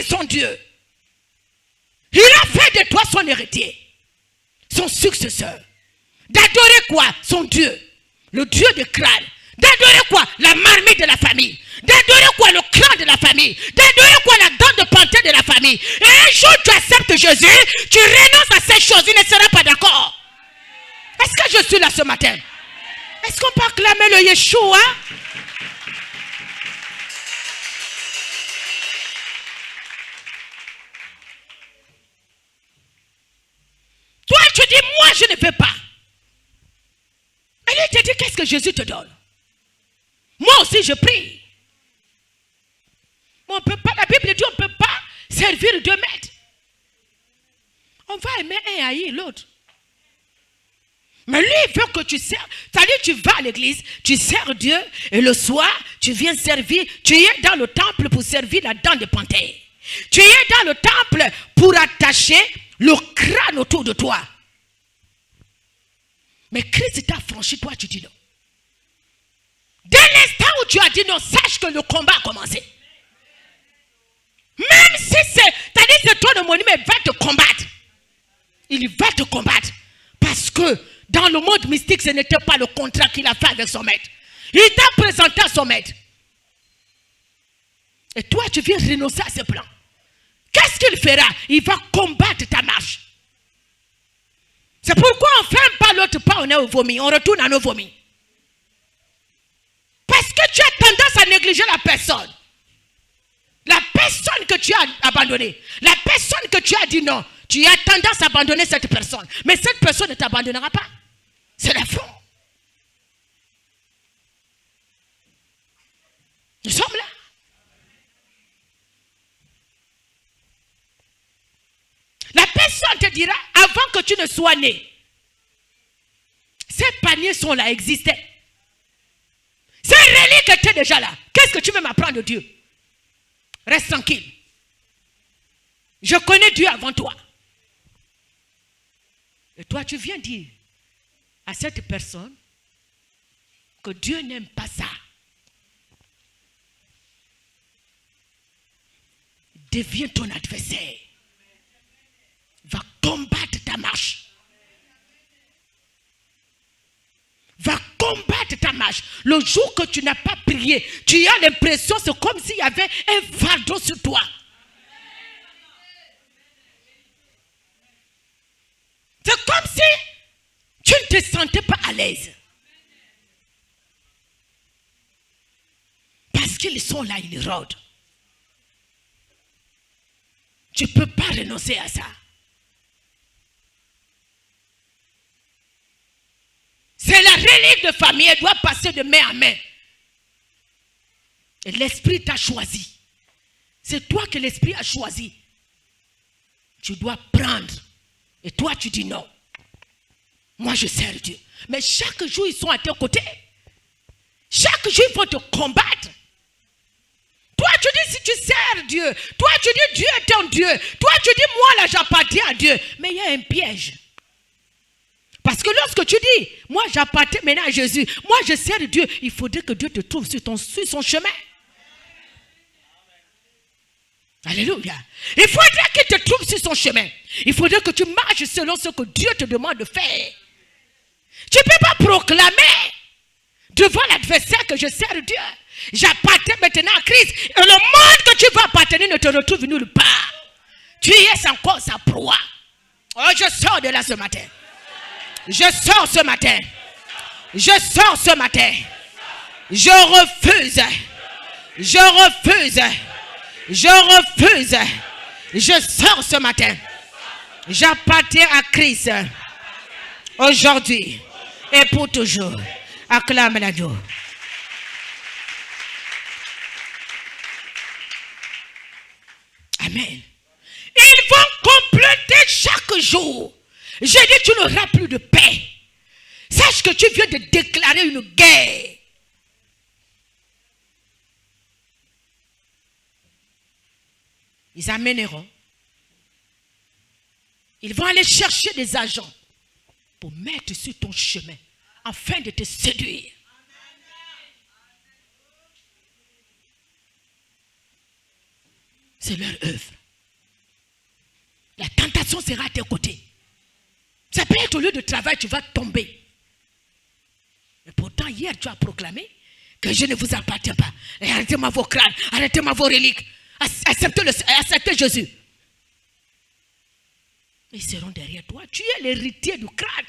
son Dieu. Il a fait de toi son héritier, son successeur. D'adorer quoi? Son Dieu, le Dieu de crâne. D'adorer quoi? La marmite de la famille. D'adorer quoi? Le clan de la famille. D'adorer quoi? La dent de panthère de la famille. Et un jour tu acceptes Jésus, tu renonces à ces choses, il ne sera pas d'accord. Est-ce que je suis là ce matin? Est-ce qu'on peut acclamer le Yeshua? Toi tu dis, moi je ne veux pas. Et lui te dit, qu'est-ce que Jésus te donne? Moi aussi je prie. Mais on peut pas, la Bible dit, on ne peut pas servir deux maîtres. On va aimer un et haïr l'autre. Mais lui, il veut que tu sers. C'est-à-dire, tu vas à l'église, tu sers Dieu, et le soir, tu viens servir. Tu es dans le temple pour servir la dent de panthère. Tu es dans le temple pour attacher le crâne autour de toi. Mais Christ t'a franchi, toi, tu dis non. Dès l'instant où tu as dit non, sache que le combat a commencé. Même si c'est toi le monument, il va te combattre. Il va te combattre. Parce que dans le monde mystique, ce n'était pas le contrat qu'il a fait avec son maître. Il t'a présenté à son maître. Et toi, tu viens renoncer à ce plan. Qu'est-ce qu'il fera? Il va combattre ta marche. C'est pourquoi on ne ferme pas l'autre pas, on est au vomi. On retourne à nos vomis. Parce que tu as tendance à négliger la personne. La personne que tu as abandonnée. La personne que tu as dit non. Tu as tendance à abandonner cette personne. Mais cette personne ne t'abandonnera pas. C'est la foi. Nous sommes là. La personne te dira, avant que tu ne sois né, ces paniers sont là, existaient. Ces reliques étaient déjà là. Qu'est-ce que tu veux m'apprendre de Dieu? Reste tranquille. Je connais Dieu avant toi. Et toi, tu viens dire à cette personne que Dieu n'aime pas ça. Deviens ton adversaire. Va combattre ta marche. Va combattre ta marche. Le jour que tu n'as pas prié, tu as l'impression, c'est comme s'il y avait un fardeau sur toi. C'est comme si tu ne te sentais pas à l'aise. Parce qu'ils sont là, ils rôdent. Tu ne peux pas renoncer à ça. C'est la relique de famille, elle doit passer de main en main. Et l'esprit t'a choisi. C'est toi que l'esprit a choisi. Tu dois prendre. Et toi, tu dis non. Moi, je sers Dieu. Mais chaque jour, ils sont à tes côtés. Chaque jour, ils vont te combattre. Toi, tu dis si tu sers Dieu. Toi, tu dis Dieu est ton Dieu. Toi, tu dis moi, là, j'appartiens à Dieu. Mais il y a un piège. Parce que lorsque tu dis, moi, j'appartiens maintenant à Jésus. Moi, je sers Dieu. Il faudrait que Dieu te trouve sur son chemin. Alléluia. Il faudrait qu'il te trouve sur son chemin. Il faudrait que tu marches selon ce que Dieu te demande de faire. Tu ne peux pas proclamer devant l'adversaire que je sers Dieu. J'appartiens maintenant à Christ. Et le monde que tu vas appartenir ne te retrouve nulle part. Tu es encore sa proie. Oh, je sors de là ce matin. Je sors ce matin. Je sors ce matin. Je refuse. Je refuse. Je refuse. Je sors ce matin. J'appartiens à Christ. Aujourd'hui et pour toujours. Acclame la Dieu. Amen. Ils vont compléter chaque jour. J'ai dit, tu n'auras plus de paix. Sache que tu viens de déclarer une guerre. Ils amèneront. Ils vont aller chercher des agents pour mettre sur ton chemin afin de te séduire. C'est leur œuvre. La tentation sera à tes côtés. Ça peut être au lieu de travail, tu vas tomber. Et pourtant, hier, tu as proclamé que je ne vous appartiens pas. Et arrêtez-moi vos crânes, arrêtez-moi vos reliques. Acceptez Jésus. Ils seront derrière toi. Tu es l'héritier du crâne.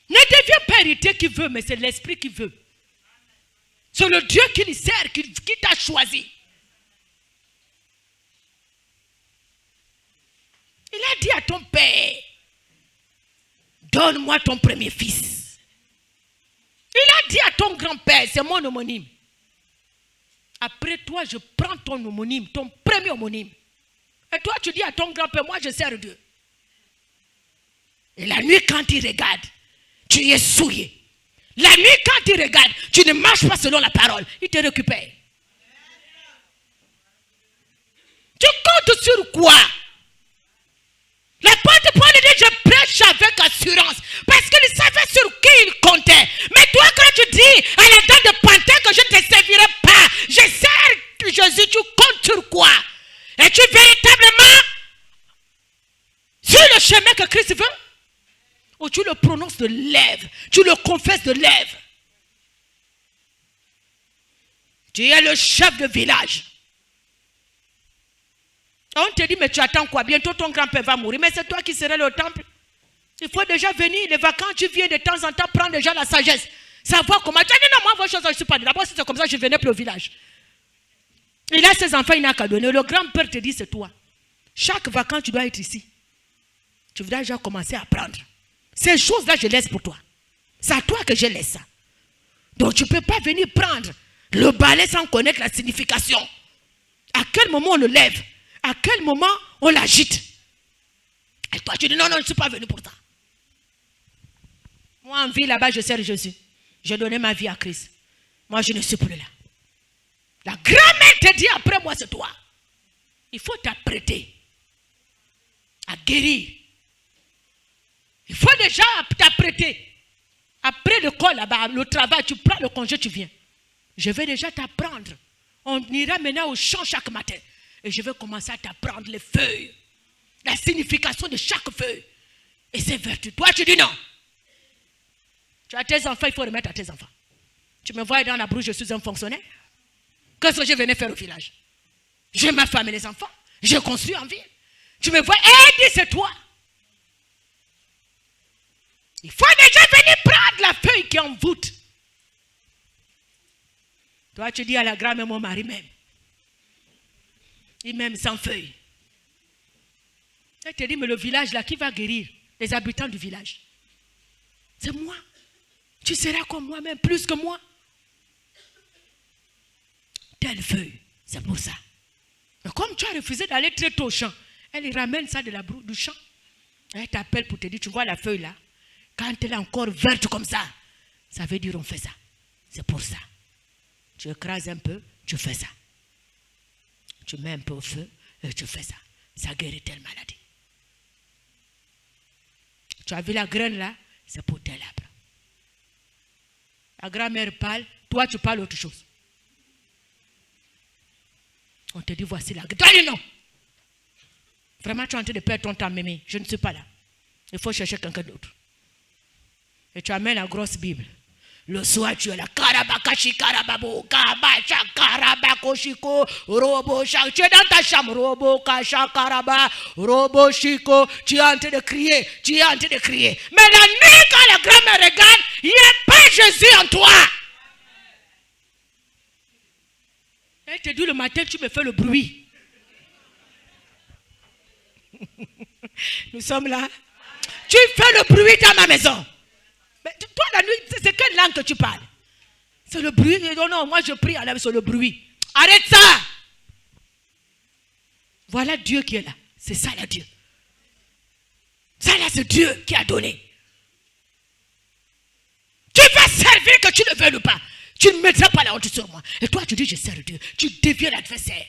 Ne deviens pas héritier qui veut, mais c'est l'esprit qui veut. C'est le Dieu qui lui sert, qui t'a choisi. Il a dit à ton père, donne-moi ton premier fils. Il a dit à ton grand-père, c'est mon homonyme. Après toi, je prends ton homonyme, ton premier homonyme. Et toi, tu dis à ton grand-père, moi je sers Dieu. Et la nuit, quand il regarde, tu es souillé. La nuit, quand il regarde, tu ne marches pas selon la parole. Il te récupère. Tu comptes sur quoi? La porte-parole dit, je prêche avec assurance. Parce qu'il savait sur qui il comptait. Mais toi, quand tu dis à la dame de panthère que je ne te servirai pas, je sers Jésus, tu comptes sur quoi? Es-tu véritablement sur le chemin que Christ veut? Ou tu le prononces de lèvres, tu le confesses de lèvres? Tu es le chef de village. On te dit, mais tu attends quoi? Bientôt ton grand-père va mourir, mais c'est toi qui serais le temple. Il faut déjà venir, les vacances, tu viens de temps en temps prendre déjà la sagesse. Savoir comment. Tu as dit, non, moi, vos choses, je ne suis pas. D'abord, si c'est comme ça, je venais plus au village. Il a ses enfants, il n'a qu'à donner. Le grand-père te dit, c'est toi. Chaque vacances, tu dois être ici. Tu voudrais déjà commencer à apprendre. Ces choses-là, je laisse pour toi. C'est à toi que je laisse ça. Donc, tu ne peux pas venir prendre le balai sans connaître la signification. À quel moment on le lève? À quel moment on l'agite? Et toi, tu dis, non, non, je ne suis pas venu pour ça. Moi, en vie, là-bas, je sers Jésus. J'ai donné ma vie à Christ. Moi, je ne suis plus là. La grand-mère te dit, après moi, c'est toi. Il faut t'apprêter à guérir. Il faut déjà t'apprêter. Après le corps là-bas, le travail, tu prends le congé, tu viens. Je vais déjà t'apprendre. On ira maintenant au champ chaque matin. Et je vais commencer à t'apprendre les feuilles. La signification de chaque feuille. Et ses vertus. Toi, tu dis non. Tu as tes enfants, il faut remettre à tes enfants. Tu me vois dans la brousse, je suis un fonctionnaire. Qu'est-ce que je venais faire au village? J'ai ma femme et les enfants. Je construis en ville. Tu me vois, dis c'est toi. Il faut déjà venir prendre la feuille qui envoûte. Toi, tu dis à la grand-mère, mon mari m'aime. Il m'aime sans feuille. Elle te dit, mais le village là, qui va guérir? Les habitants du village. C'est moi. Tu seras comme moi-même, plus que moi. Telle feuille, c'est pour ça. Mais comme tu as refusé d'aller très tôt au champ, elle ramène ça de la brousse du champ. Elle t'appelle pour te dire, tu vois la feuille là? Quand elle est encore verte comme ça, ça veut dire on fait ça. C'est pour ça. Tu écrases un peu, tu fais ça. Tu mets un peu au feu et tu fais ça. Ça guérit telle maladie. Tu as vu la graine là? C'est pour tel arbre. La grand-mère parle, toi tu parles autre chose. On te dit voici la graine. Toi dis non. Vraiment tu es en train de perdre ton temps, mémé. Je ne suis pas là. Il faut chercher quelqu'un d'autre. Et tu amènes la grosse Bible. Le soir, tu es là. Karabakashi, karababo, kabacha, karabakoshiko, robo shak. Tu es dans ta chambre. Robo kasha, karaba, robo shiko. Tu es en train de crier. Tu es en train de crier. Mais la nuit, quand la grand-mère regarde, il n'y a pas Jésus en toi. Elle te dit le matin, tu me fais le bruit. Nous sommes là. Tu fais le bruit dans ma maison. Mais toi, la nuit, c'est quelle langue que tu parles? C'est le bruit. Non, non, moi je prie à la sur le bruit. Arrête ça. Voilà Dieu qui est là. C'est ça là, Dieu. Ça là, c'est Dieu qui a donné. Tu vas servir que tu ne veux pas. Tu ne mettras pas la honte sur moi. Et toi, tu dis, je sers Dieu. Tu deviens l'adversaire.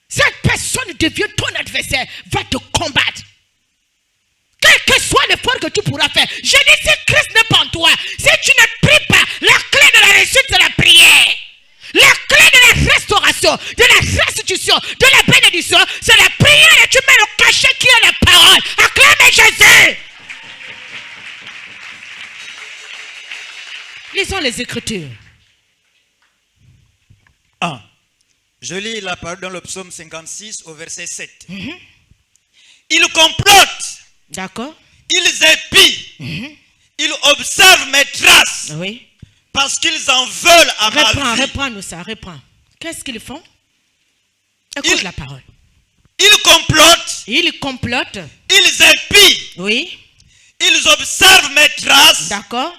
Cette personne devient ton adversaire, va te combattre. Quel que soit l'effort que tu pourras faire. Je dis, si Christ n'est pas en toi, si tu ne pries pas, la clé de la réussite, c'est la prière. La clé de la restauration, de la restitution, de la bénédiction, c'est la prière et tu mets le cachet qui est la parole. Acclamez Jésus. Lisons les Écritures. Je lis la parole dans le psaume 56 au verset 7. Ils complotent. D'accord. Ils épient. Ils observent mes traces. Oui. Parce qu'ils en veulent à ma vie. Reprends-nous ça, reprends. Qu'est-ce qu'ils font? Écoute la parole. Ils complotent. Ils complotent. Ils épient. Oui. Ils observent mes traces. D'accord.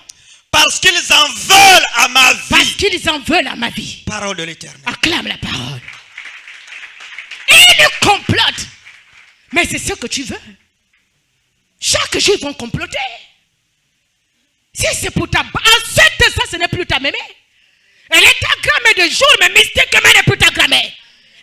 Parce qu'ils en veulent à ma vie. Parce qu'ils en veulent à ma vie. Parole de l'Éternel. Acclame la parole. Ils complotent. Mais c'est ce que tu veux. Chaque jour, ils vont comploter. Si c'est pour ta... Ensuite, ça, ce n'est plus ta mémé. Elle est ta grand-mère de jour, mais mystiquement, elle n'est plus ta grand-mère.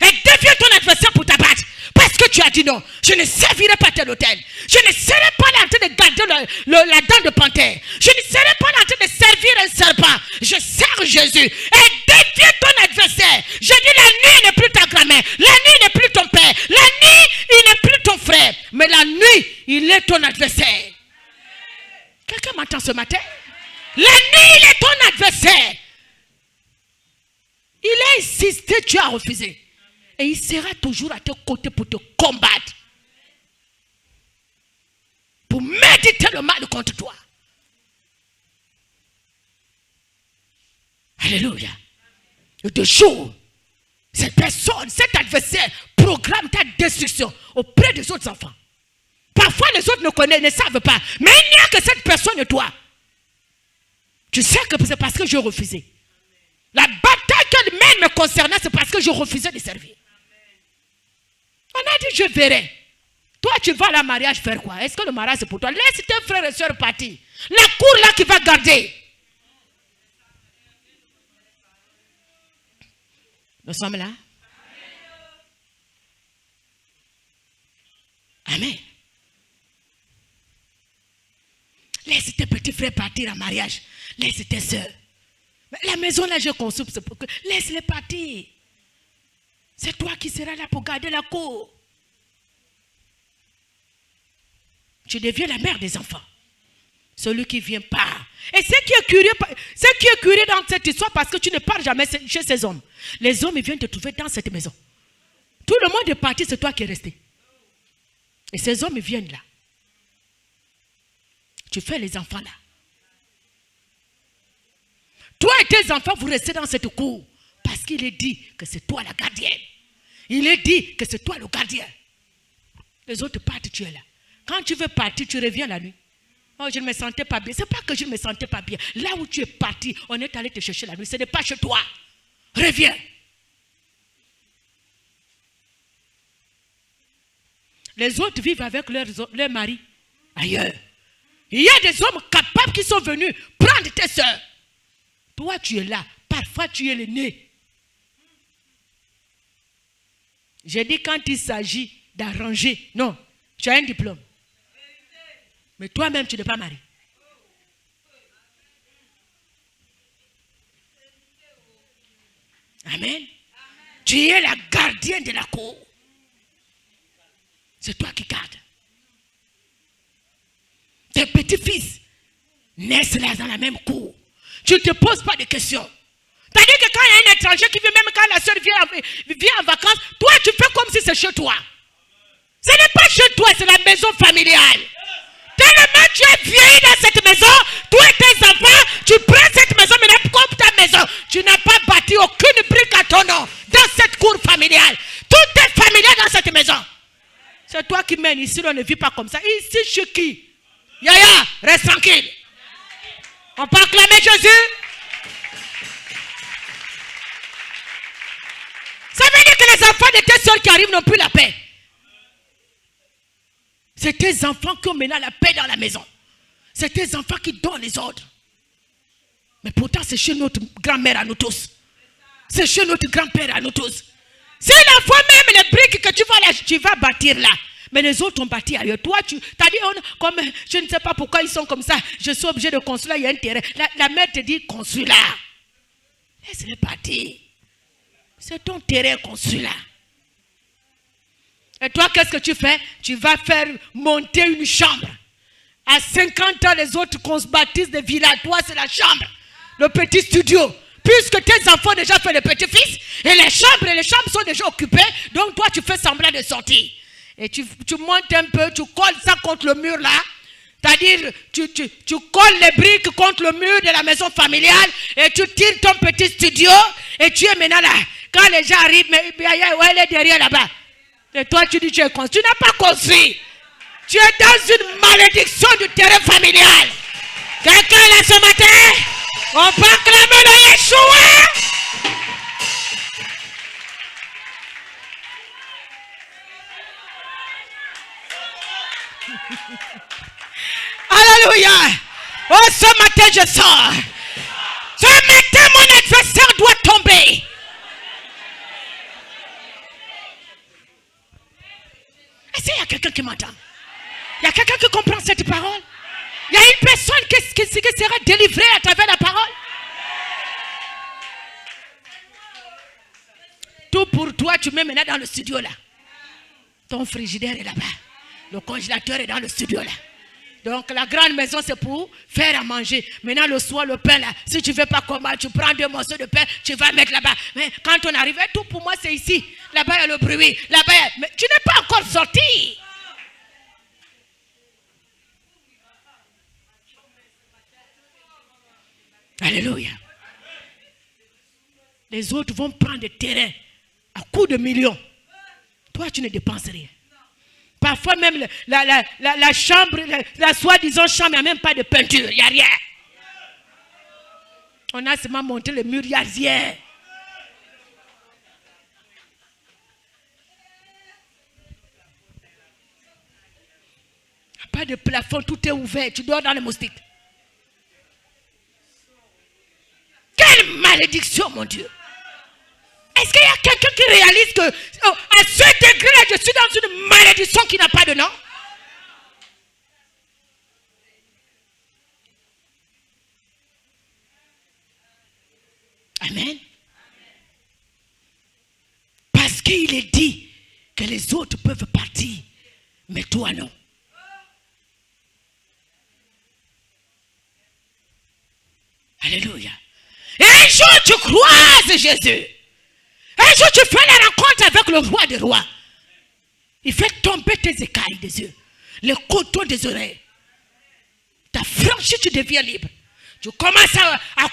Elle devient ton adversaire pour t'abattre. Parce que tu as dit non, je ne servirai pas tel hôtel. Je ne serai pas là en train de garder la dent de panthère. Je ne serai pas là en train de servir un serpent. Je sers Jésus. Elle devient ton adversaire. Je dis la nuit n'est plus ta grand-mère. La nuit n'est plus ton père. La nuit, il n'est plus ton frère. Mais la nuit, il est ton adversaire. Quelqu'un m'entend ce matin? La nuit, il est ton adversaire. Il a insisté, tu as refusé. Et il sera toujours à tes côtés pour te combattre. Pour méditer le mal contre toi. Alléluia. Et de jour, cette personne, cet adversaire programme ta destruction auprès des autres enfants. Parfois les autres ne connaissent, ne savent pas. Mais il n'y a que cette personne et toi. Tu sais que c'est parce que j'ai refusé. La bataille qu'elle mène me concernant, c'est parce que je refusais de servir. On a dit, je verrai. Toi, tu vas à la mariage faire quoi? Est-ce que le mariage c'est pour toi? Laisse tes frères et sœurs partir. La cour là qui va garder. Nous sommes là. Amen. Laisse tes petits frères partir en mariage. Laisse tes sœurs. La maison là, je conçue, c'est pour que... Laisse-les partir. C'est toi qui seras là pour garder la cour. Tu deviens la mère des enfants. Celui qui vient part. Et ce qui est curieux dans cette histoire, parce que tu ne pars jamais chez ces hommes. Les hommes, ils viennent te trouver dans cette maison. Tout le monde est parti, c'est toi qui es resté. Et ces hommes, ils viennent là. Tu fais les enfants là. Toi et tes enfants, vous restez dans cette cour. Parce qu'il est dit que c'est toi la gardienne. Il est dit que c'est toi le gardien. Les autres partent, tu es là. Quand tu veux partir, tu reviens la nuit. Oh, je ne me sentais pas bien. Ce n'est pas que je ne me sentais pas bien. Là où tu es parti, on est allé te chercher la nuit. Ce n'est pas chez toi. Reviens. Les autres vivent avec leur mari ailleurs. Il y a des hommes capables qui sont venus prendre tes soeurs. Toi, tu es là. Parfois, tu es le nez. J'ai dit quand il s'agit d'arranger. Non, tu as un diplôme. Mais toi-même, tu n'es pas marié. Amen. Tu es la gardienne de la cour. C'est toi qui gardes. Tes petits-fils naissent là dans la même cour. Tu ne te poses pas de questions. Tandis que quand il y a un étranger qui vient, même quand la soeur vient en vacances, toi tu fais comme si c'est chez toi. Ce n'est pas chez toi, c'est la maison familiale. Tellement tu es vieille dans cette maison, toi et tes enfants, tu prends cette maison, mais n'est comme ta maison. Tu n'as pas bâti aucune brique à ton nom dans cette cour familiale. Tout est familial dans cette maison. C'est toi qui mènes ici, on ne vit pas comme ça. Ici, chez qui? Yaya, reste tranquille. On peut acclamer Jésus. Ça veut dire que les enfants de tes soeurs qui arrivent n'ont plus la paix. C'est tes enfants qui ont maintenant la paix dans la maison. C'est tes enfants qui donnent les ordres. Mais pourtant, c'est chez notre grand-mère à nous tous. C'est chez notre grand-père à nous tous. C'est la fois même les briques que tu vas bâtir là. Mais les autres ont bâti ailleurs. Toi, tu as dit, comme, je ne sais pas pourquoi ils sont comme ça. Je suis obligé de construire là, il y a un terrain. La mère te dit, construis là. Laisse-les partir. C'est ton terrain construit là. Et toi, qu'est-ce que tu fais? Tu vas faire monter une chambre. À 50 ans, les autres qu'on se baptise des villas. Toi, c'est la chambre. Le petit studio. Puisque tes enfants ont déjà fait le petit-fils. Et les chambres sont déjà occupées. Donc, toi, tu fais semblant de sortir. Et tu montes un peu, tu colles ça contre le mur là. C'est-à-dire, tu colles les briques contre le mur de la maison familiale. Et tu tires ton petit studio. Et tu es maintenant là. Quand les gens arrivent, mais elle est derrière là-bas. Et toi, tu dis, tu es construit. Tu n'as pas construit. Tu es dans une malédiction du terrain familial. Quelqu'un là ce matin, on peut acclamer le Yeshua. Alléluia. Oh, ce matin, je sors. Ce matin, mon adversaire doit tomber. Est-ce qu'il y a quelqu'un qui m'entend? Il y a quelqu'un qui comprend cette parole? Il y a une personne qui sera délivrée à travers la parole? Tout pour toi, tu mets maintenant dans le studio là. Ton frigidaire est là-bas. Le congélateur est dans le studio là. Donc la grande maison c'est pour faire à manger. Maintenant le soir le pain là, si tu ne veux pas comment, tu prends 2 morceaux de pain, tu vas mettre là-bas. Mais quand on arrive, tout pour moi c'est ici. Là-bas il y a le bruit. Là-bas, mais tu n'es pas encore sorti. Alléluia. Les autres vont prendre des terrains à coups de millions. Toi tu ne dépenses rien. Parfois même la chambre, la soi-disant chambre, il n'y a même pas de peinture, il n'y a rien. On a seulement monté le mur, il n'y a rien. Il n'y a pas de plafond, tout est ouvert, tu dors dans les moustiques. Quelle malédiction, mon Dieu! Est-ce qu'il y a quelqu'un qui réalise que à ce degré-là, je suis dans une malédiction qui n'a pas de nom? Amen. Parce qu'il est dit que les autres peuvent partir, mais toi non. Alléluia. Et un jour tu croises Jésus. Un jour tu fais la rencontre avec le roi des rois. Il fait tomber tes écailles des yeux, les cotons des oreilles. Tu as franchi, tu deviens libre. Tu commences à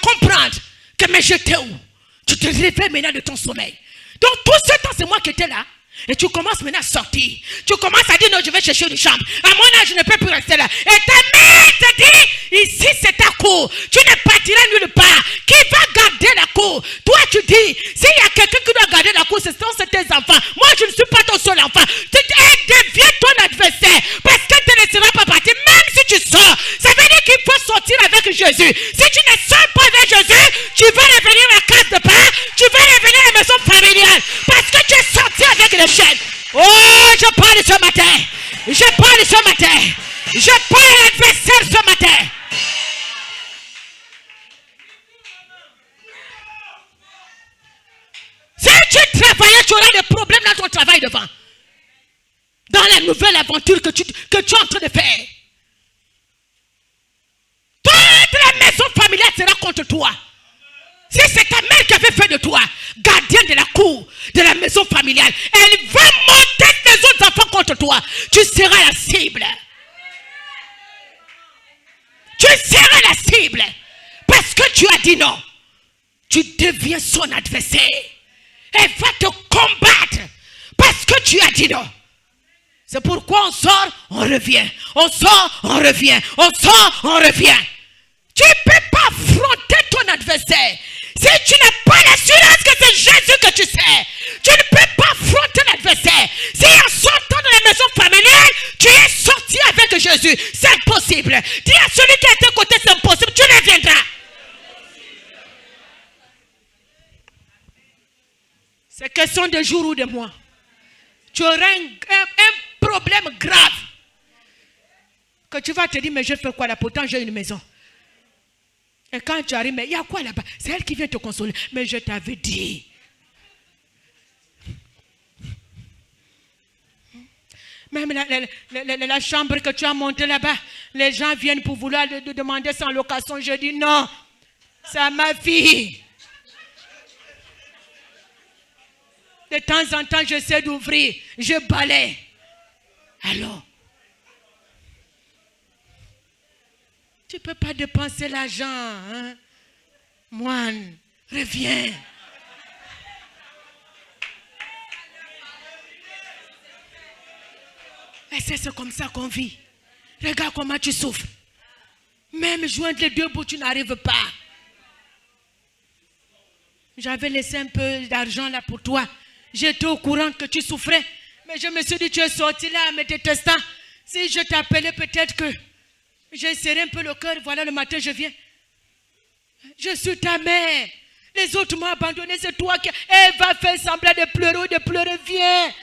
comprendre que mais j'étais où? Tu te réveilles maintenant de ton sommeil. Donc tout ce temps c'est moi qui étais là. Et tu commences maintenant à sortir. Tu commences à dire non, je vais chercher une chambre. À mon âge, je ne peux plus rester là. Et ta mère te dit, ici c'est ta cour. Tu ne partiras nulle part. Qui va garder la cour? Toi tu dis, s'il y a quelqu'un qui doit garder la cour, c'est tes enfants. Moi je ne suis pas ton seul enfant. Elle devient ton adversaire. Parce qu'elle ne te laissera pas partir. Même si tu sors, ça veut dire qu'il faut sortir avec Jésus. Si tu ne sors pas avec Jésus, tu vas revenir à la case de pain. Tu vas revenir à la maison familiale. Parce que tu es sorti avec les chaînes. Oh, je parle ce matin. Je parle ce matin. Je parle à l'adversaire ce matin. Si tu travaillais, tu auras des problèmes dans ton travail devant. Dans la nouvelle aventure que tu es en train de faire. Toute la maison familiale sera contre toi. Si c'est ta mère qui avait fait de toi gardien de la cour, de la maison familiale, elle va monter les autres enfants contre toi. Tu seras la cible. Tu seras la cible. Parce que tu as dit non. Tu deviens son adversaire. Elle va te combattre. Parce que tu as dit non. C'est pourquoi on sort, on revient. On sort, on revient. On sort, on revient. Tu ne peux pas affronter ton adversaire. Si tu n'as pas l'assurance que c'est Jésus que tu sais, tu ne peux pas affronter l'adversaire. Si en sortant de la maison familiale, tu es sorti avec Jésus, c'est impossible. Dis à celui qui est à tes côtés, c'est impossible, tu reviendras. C'est question de jour ou de mois. Tu auras un problème grave. Que tu vas te dire, mais je fais quoi là? Pourtant j'ai une maison. Et quand tu arrives, mais il y a quoi là-bas? C'est elle qui vient te consoler. Mais je t'avais dit, Même la chambre que tu as montée là-bas, les gens viennent pour vouloir demander sans location. Je dis non, c'est à ma fille. De temps en temps, j'essaie d'ouvrir, je balaye. Alors, tu ne peux pas dépenser l'argent. Hein? Moine, reviens. Et c'est comme ça qu'on vit. Regarde comment tu souffres. Même joindre les deux bouts, tu n'arrives pas. J'avais laissé un peu d'argent là pour toi. J'étais au courant que tu souffrais. Mais je me suis dit, tu es sorti là en me détestant. Si je t'appelais, peut-être que j'ai serré un peu le cœur. Voilà, le matin, je viens. Je suis ta mère. Les autres m'ont abandonné. C'est toi qui... Elle va faire semblant de pleurer ou de pleurer. Viens.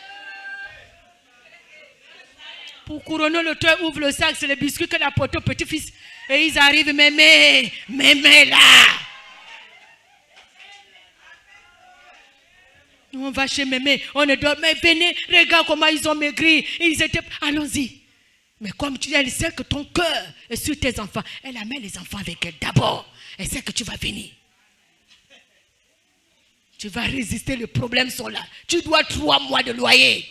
Pour couronner le toit, ouvre le sac. C'est les biscuits que apporté au petit-fils. Et ils arrivent. Mémé là. On va chez Mémé, on ne doit... Mais venez, regarde comment ils ont maigri. Ils étaient... Allons-y. Mais comme tu dis, elle sait que ton cœur est sur tes enfants. Elle amène les enfants avec elle d'abord. Elle sait que tu vas venir. Tu vas résister, les problèmes sont là. Tu dois 3 mois de loyer.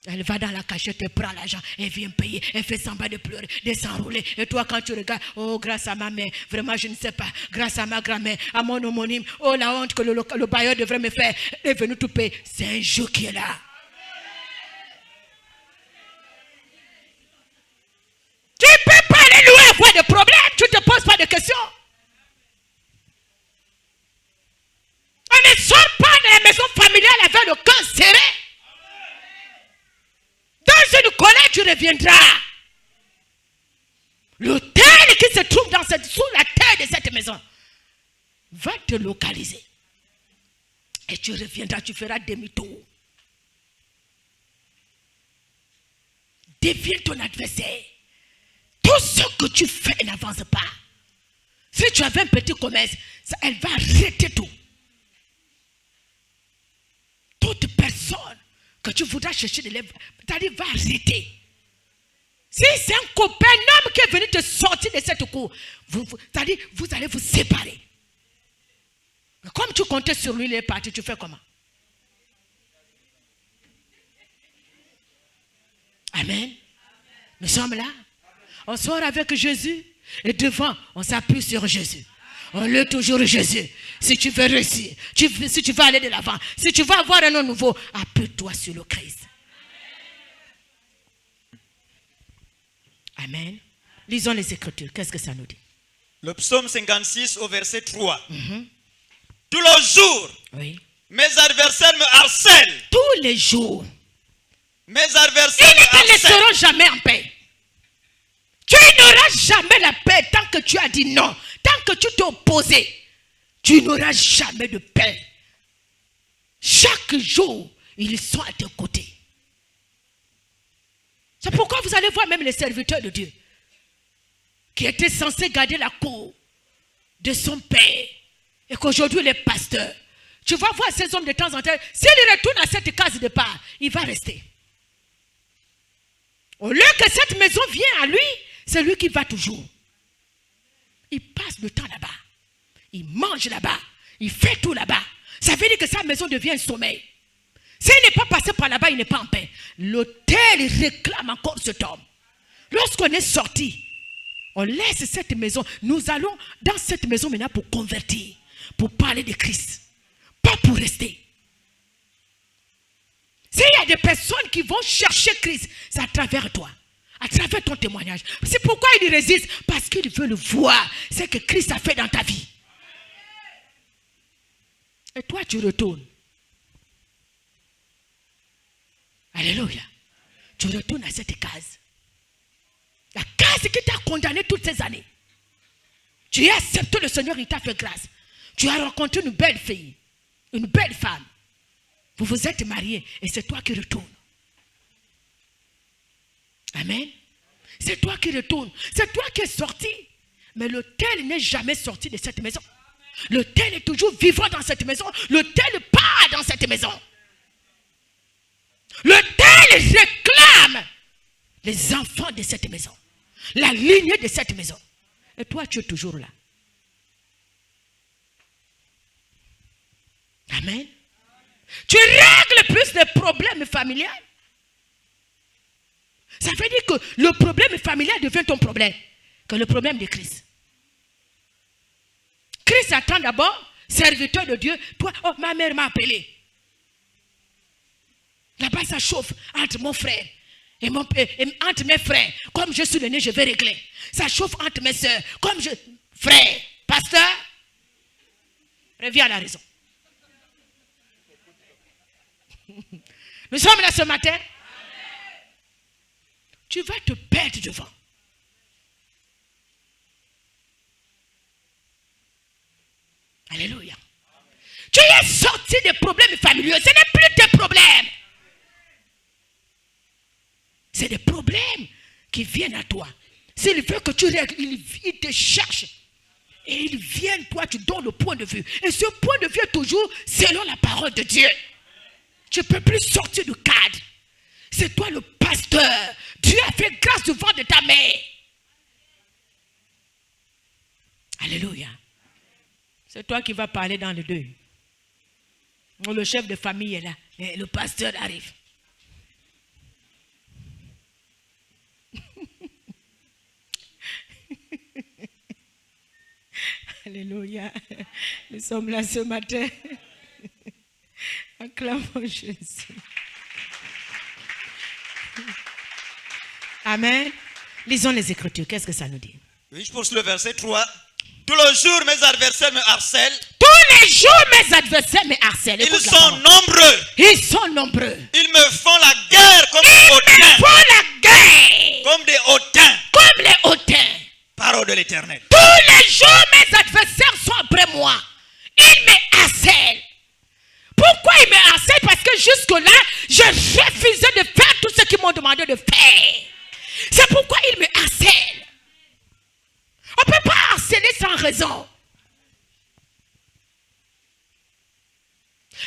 Elle va dans la cachette, elle prend l'argent, elle vient payer, elle fait semblant de pleurer, de s'enrouler. Et toi, quand tu regardes, oh, grâce à ma mère, vraiment, je ne sais pas, grâce à ma grand-mère, à mon homonyme, oh, la honte que le bailleur devrait me faire, elle est venue tout payer. C'est un jeu qui est là. Tu ne peux pas aller loin, avoir de problèmes, tu ne te poses pas de questions. On ne sort pas de la maison familiale avec le cœur serré. Dans une colère, tu reviendras. L'autel qui se trouve sous la terre de cette maison va te localiser. Et tu reviendras, tu feras demi-tour. Deviens ton adversaire. Tout ce que tu fais n'avance pas. Si tu avais un petit commerce, elle va arrêter tout. Toute personne que tu voudras chercher de l'élève, c'est-à-dire va arrêter. Si c'est un copain, un homme qui est venu te sortir de cette cour, c'est-à-dire vous allez vous séparer. Mais comme tu comptais sur lui, il est parti, tu fais comment? Amen. Nous sommes là. On sort avec Jésus et devant, on s'appuie sur Jésus. On lutte toujours Jésus. Si tu veux réussir, si tu veux aller de l'avant, si tu veux avoir un nom nouveau, appuie-toi sur le Christ. Amen. Lisons les Écritures. Qu'est-ce que ça nous dit? Le psaume 56 au verset 3. Tous les jours, oui, mes adversaires me harcèlent. Tous les jours. Mes adversaires Ils me ne te harcèlent. laisseront jamais en paix. Tu n'auras jamais la paix tant que tu as dit non. Tant que tu t'es opposé, tu n'auras jamais de paix. Chaque jour, ils sont à tes côtés. C'est pourquoi vous allez voir même les serviteurs de Dieu qui étaient censés garder la cour de son père et qu'aujourd'hui les pasteurs. Tu vas voir ces hommes de temps en temps, s'il retourne à cette case de départ, il va rester. Au lieu que cette maison vienne à lui, c'est lui qui va toujours. Il passe le temps là-bas. Il mange là-bas. Il fait tout là-bas. Ça veut dire que sa maison devient un sommeil. S'il n'est pas passé par là-bas, il n'est pas en paix. L'autel réclame encore cet homme. Lorsqu'on est sorti, on laisse cette maison. Nous allons dans cette maison maintenant pour convertir, pour parler de Christ. Pas pour rester. S'il y a des personnes qui vont chercher Christ, c'est à travers toi. À travers ton témoignage. C'est pourquoi ils résistent. Parce qu'ils veulent voir ce que Christ a fait dans ta vie. Et toi, tu retournes. Alléluia. Tu retournes à cette case. La case qui t'a condamné toutes ces années. Tu as accepté le Seigneur, il t'a fait grâce. Tu as rencontré une belle fille. Une belle femme. Vous vous êtes mariés et c'est toi qui retournes. Amen. C'est toi qui retournes. C'est toi qui es sorti. Mais l'autel n'est jamais sorti de cette maison. L'autel est toujours vivant dans cette maison. L'autel part dans cette maison. L'autel les enfants de cette maison, la lignée de cette maison. Et toi, tu es toujours là. Amen. Tu règles plus de problèmes familiaux. Ça veut dire que le problème familial devient ton problème que le problème de Christ. Christ attend d'abord, serviteur de Dieu. Toi, oh, ma mère m'a appelé. Là-bas, ça chauffe entre mon frère et entre mes frères. Comme je suis l'aîné, je vais régler. Ça chauffe entre mes soeurs. Comme je... Frère, pasteur, reviens à la raison. Nous sommes là ce matin. Tu vas te perdre devant. Alléluia. Tu es sorti des problèmes familiaux. Ce n'est plus tes problèmes. C'est des problèmes qui viennent à toi. S'il veut que tu règles, il te cherche. Et il vient, toi, tu donnes le point de vue. Et ce point de vue est toujours selon la parole de Dieu. Tu ne peux plus sortir du cadre. C'est toi le pasteur. Dieu a fait grâce devant de ta main. Alléluia. C'est toi qui vas parler dans le deuil. Le chef de famille est là. Et le pasteur arrive. Alléluia. Nous sommes là ce matin. Acclamons Jésus. Amen. Lisons les Écritures. Qu'est-ce que ça nous dit? Oui, je poursuis le verset 3. Tous les jours, mes adversaires me harcèlent. Tous les jours, mes adversaires me harcèlent. Ils sont nombreux. Ils sont nombreux. Ils me font la guerre comme des hautains. Ils me font la guerre. Comme des hautains. Comme les hautains. Parole de l'Éternel. Tous les jours, mes adversaires sont après moi. Ils me harcèlent. Pourquoi ils me harcèlent? Parce que jusque-là, je refusais de faire tout ce qu'ils m'ont demandé de faire. C'est pourquoi ils me harcèlent. On ne peut pas harceler sans raison.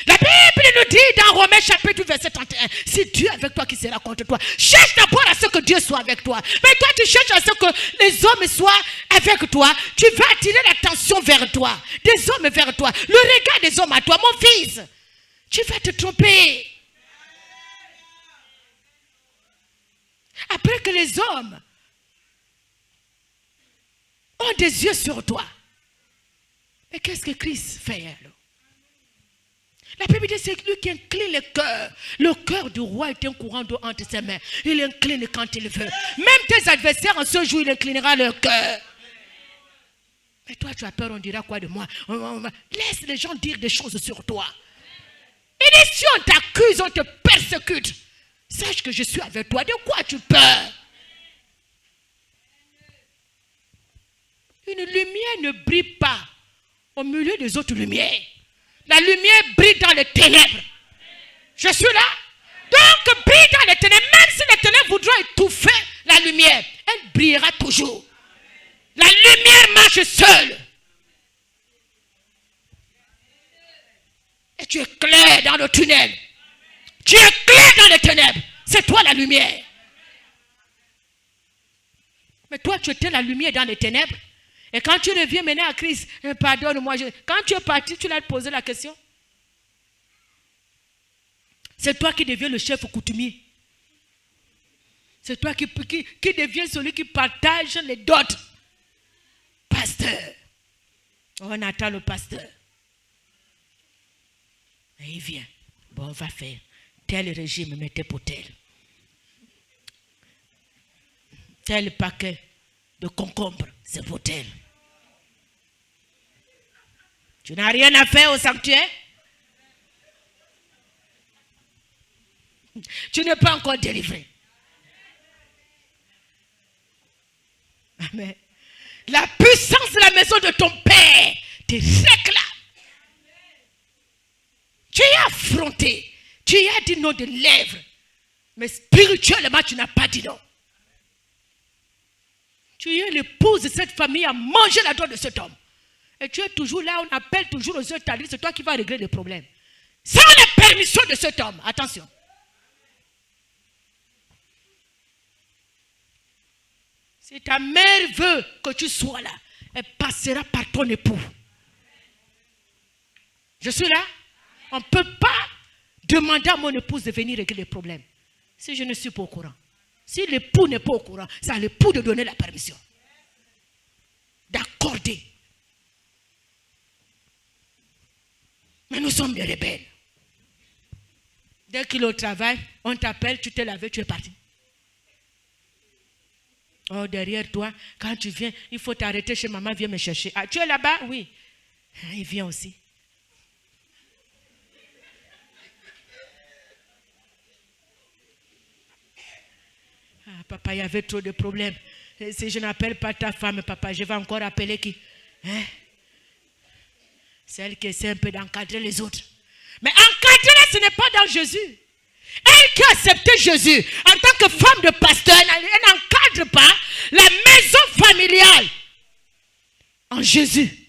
La Bible nous dit dans Romains chapitre verset 31, si Dieu est avec toi, qui sera contre toi? Cherche d'abord à ce que Dieu soit avec toi. Mais toi, tu cherches à ce que les hommes soient avec toi. Tu vas attirer l'attention vers toi, des hommes vers toi, le regard des hommes à toi. Mon fils, tu vas te tromper. Après que les hommes ont des yeux sur toi. Mais qu'est-ce que Christ fait alors? La Bible dit c'est lui qui incline le cœur. Le cœur du roi est un courant d'eau entre ses mains. Il incline quand il veut. Même tes adversaires en ce jour, il inclinera leur cœur. Mais toi, tu as peur, on dira quoi de moi? Laisse les gens dire des choses sur toi. Et si on t'accuse, on te persécute, sache que je suis avec toi. De quoi tu peur? Une lumière ne brille pas au milieu des autres lumières. La lumière brille dans les ténèbres. Je suis là. Donc brille dans les ténèbres. Même si les ténèbres voudront étouffer la lumière, elle brillera toujours. La lumière marche seule. Et tu es clair dans le tunnel. Tu es clair dans les ténèbres. C'est toi la lumière. Mais toi, tu étais la lumière dans les ténèbres. Et quand tu reviens maintenant à Christ, pardonne-moi. Quand tu es parti, tu l'as posé la question. C'est toi qui deviens le chef coutumier. C'est toi qui deviens celui qui partage les dots. Pasteur. On attend le pasteur. Et il vient. Bon, on va faire tel régime, mettez pour tel. Tel paquet de concombres, c'est pour tel. Tu n'as rien à faire au sanctuaire? Tu n'es pas encore délivré. Amen. La puissance de la maison de ton Père te réclame. Tu es affronté. Tu as dit non de lèvres. Mais spirituellement, tu n'as pas dit non. Tu es l'épouse de cette famille à manger la droite de cet homme. Et tu es toujours là, on appelle toujours aux yeux de ta vie, c'est toi qui vas régler les problèmes. Sans la permission de cet homme. Attention. Si ta mère veut que tu sois là, elle passera par ton époux. Je suis là. On ne peut pas demander à mon épouse de venir régler les problèmes si je ne suis pas au courant. Si l'époux n'est pas au courant, c'est à l'époux de donner la permission. D'accorder. Mais nous sommes des rebelles. Dès qu'il est au travail, on t'appelle, tu t'es lavé, tu es parti. Oh, derrière toi, quand tu viens, il faut t'arrêter chez maman, viens me chercher. Ah, tu es là-bas? Oui. Ah, il vient aussi. Ah, papa, il y avait trop de problèmes. Et si je n'appelle pas ta femme, papa, je vais encore appeler qui? Hein? Celle qui essaie un peu d'encadrer les autres. Mais encadrer, ce n'est pas dans Jésus. Elle qui a accepté Jésus en tant que femme de pasteur, elle n'encadre pas la maison familiale en Jésus.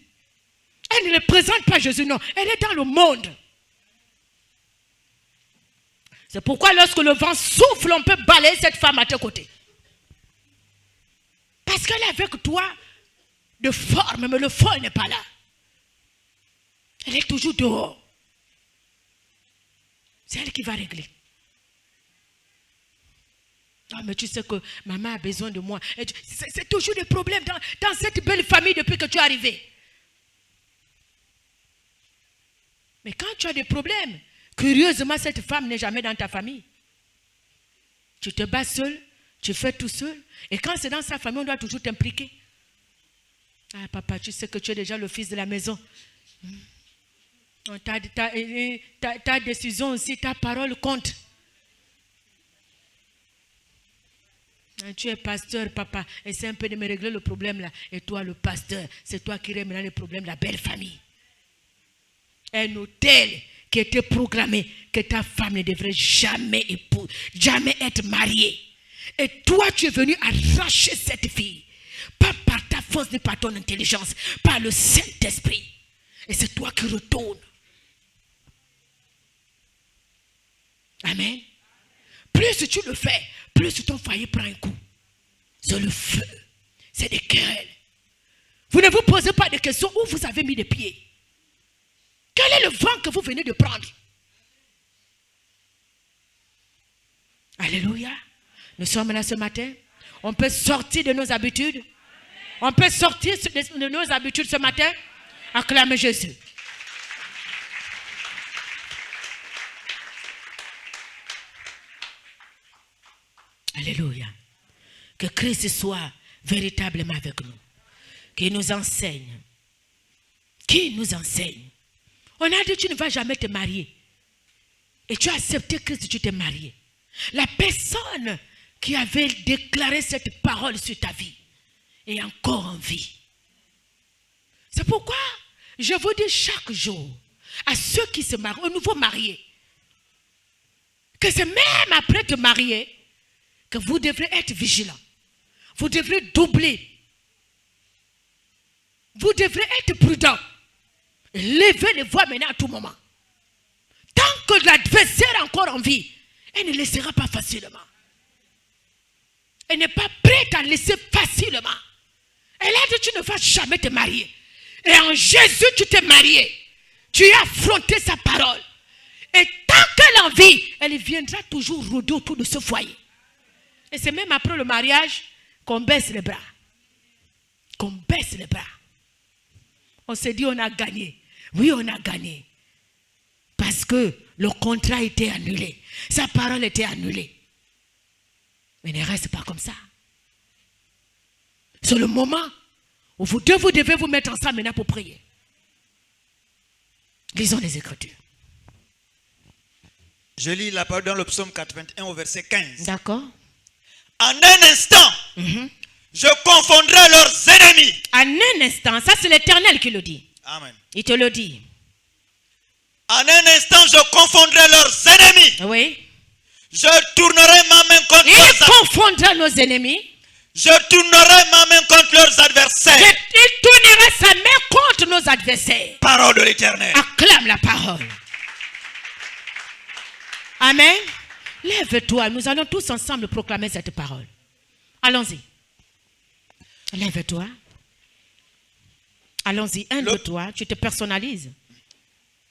Elle ne représente pas Jésus, non. Elle est dans le monde. C'est pourquoi lorsque le vent souffle, on peut balayer cette femme à tes côtés. Parce qu'elle est avec toi de forme, mais le fond n'est pas là. Elle est toujours dehors. C'est elle qui va régler. Ah, mais tu sais que maman a besoin de moi. C'est toujours des problèmes dans cette belle famille depuis que tu es arrivé. Mais quand tu as des problèmes, curieusement, cette femme n'est jamais dans ta famille. Tu te bats seul, tu fais tout seul. Et quand c'est dans sa famille, on doit toujours t'impliquer. Ah, papa, tu sais que tu es déjà le fils de la maison. Ta décision aussi, ta parole compte. Tu es pasteur, papa. Essaie un peu de me régler le problème là. Et toi, le pasteur, c'est toi qui règles les problèmes de la belle famille. Un hôtel qui était programmé que ta femme ne devrait jamais être mariée. Et toi, tu es venu arracher cette fille. Pas par ta force ni par ton intelligence, par le Saint-Esprit. Et c'est toi qui retournes. Amen. Plus tu le fais, plus ton foyer prend un coup. C'est le feu. C'est des querelles. Vous ne vous posez pas de questions où vous avez mis les pieds. Quel est le vent que vous venez de prendre? Alléluia. Nous sommes là ce matin. On peut sortir de nos habitudes. On peut sortir de nos habitudes ce matin. Acclamez Jésus. Alléluia. Que Christ soit véritablement avec nous. Qu'il nous enseigne. Qu'il nous enseigne. On a dit tu ne vas jamais te marier. Et tu as accepté Christ, tu t'es marié. La personne qui avait déclaré cette parole sur ta vie est encore en vie. C'est pourquoi je vous dis chaque jour à ceux qui se marient, aux nouveaux mariés, que c'est même après te marier que vous devrez être vigilants. Vous devrez doubler. Vous devrez être prudents. Levez les voix maintenant à tout moment. Tant que l'adversaire est encore en vie, elle ne laissera pas facilement. Elle n'est pas prête à laisser facilement. Elle a dit tu ne vas jamais te marier. Et en Jésus tu t'es marié. Tu as affronté sa parole. Et tant qu'elle en vit, elle viendra toujours rôder autour de ce foyer. Et c'est même après le mariage qu'on baisse les bras. Qu'on baisse les bras. On s'est dit on a gagné. Oui, on a gagné. Parce que le contrat était annulé. Sa parole était annulée. Mais ne reste pas comme ça. C'est le moment où vous devez vous mettre ensemble maintenant pour prier. Lisons les Écritures. Je lis la parole dans le psaume 81 au verset 15. D'accord. En un instant, je confondrai leurs ennemis. En un instant, ça c'est l'Éternel qui le dit. Amen. Il te le dit. En un instant, je confondrai leurs ennemis. Oui. Je tournerai ma main contre Il leurs adversaires. confondra nos ennemis. Je tournerai ma main contre leurs adversaires. Il tournera sa main contre nos adversaires. Parole de l'Éternel. Acclame la parole. Amen. Lève-toi, nous allons tous ensemble proclamer cette parole. Allons-y. Lève-toi. Allons-y. 1, 2, 3. Tu te personnalises.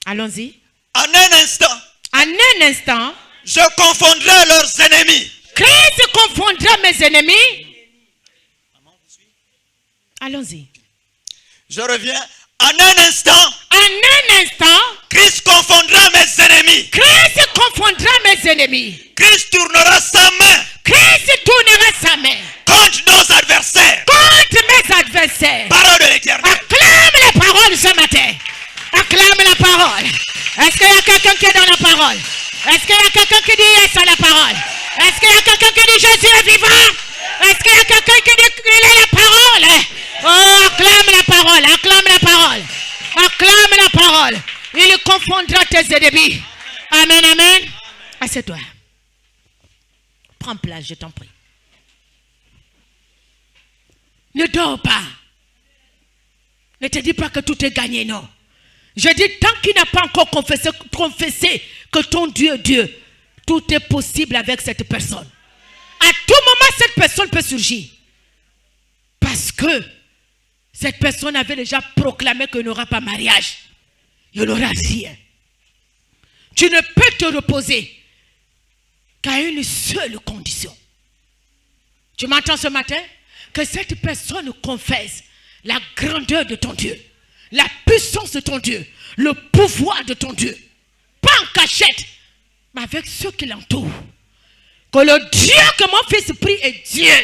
Allons-y. En un instant, je confondrai leurs ennemis. Christ confondra mes ennemis. Allons-y. Je reviens. En un instant, Christ confondra mes ennemis. Christ confondra mes ennemis. Christ tournera sa main contre nos adversaires. Contre mes adversaires. Parole de l'Éternel. Acclame la parole ce matin. Acclame la parole. Est-ce qu'il y a quelqu'un qui est dans la parole? Est-ce qu'il y a quelqu'un qui dit yes à la parole? Est-ce qu'il y a quelqu'un qui dit Jésus est vivant? Est-ce qu'il y a quelqu'un qui dit qu'il est la parole? Oh, acclame la parole. Acclame la parole. Acclame la parole. Il confondra tes ennemis. Amen, amen. Assieds-toi. Prends place, je t'en prie. Ne dors pas. Ne te dis pas que tout est gagné, non. Je dis, tant qu'il n'a pas encore confessé que ton Dieu est Dieu, tout est possible avec cette personne. À tout moment, cette personne peut surgir. Parce que cette personne avait déjà proclamé qu'il n'y aura pas mariage. Il n'y aura rien. Tu ne peux te reposer qu'à une seule condition. Tu m'entends ce matin? Que cette personne confesse la grandeur de ton Dieu, la puissance de ton Dieu, le pouvoir de ton Dieu. Pas en cachette, mais avec ceux qui l'entourent. Que le Dieu que mon fils prie est Dieu.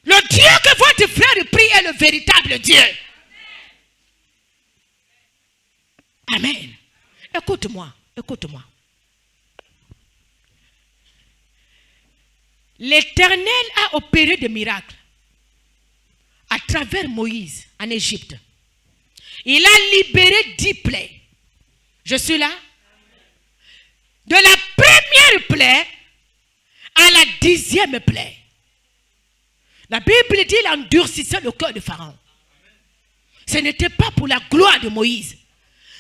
Le Dieu que votre frère prie est le véritable Dieu. Amen. Écoute-moi, écoute-moi. L'Éternel a opéré des miracles à travers Moïse en Égypte. Il a libéré 10 plaies. Je suis là. De la première plaie à la 10e plaie. La Bible dit qu'il endurcissait le cœur de Pharaon. Ce n'était pas pour la gloire de Moïse.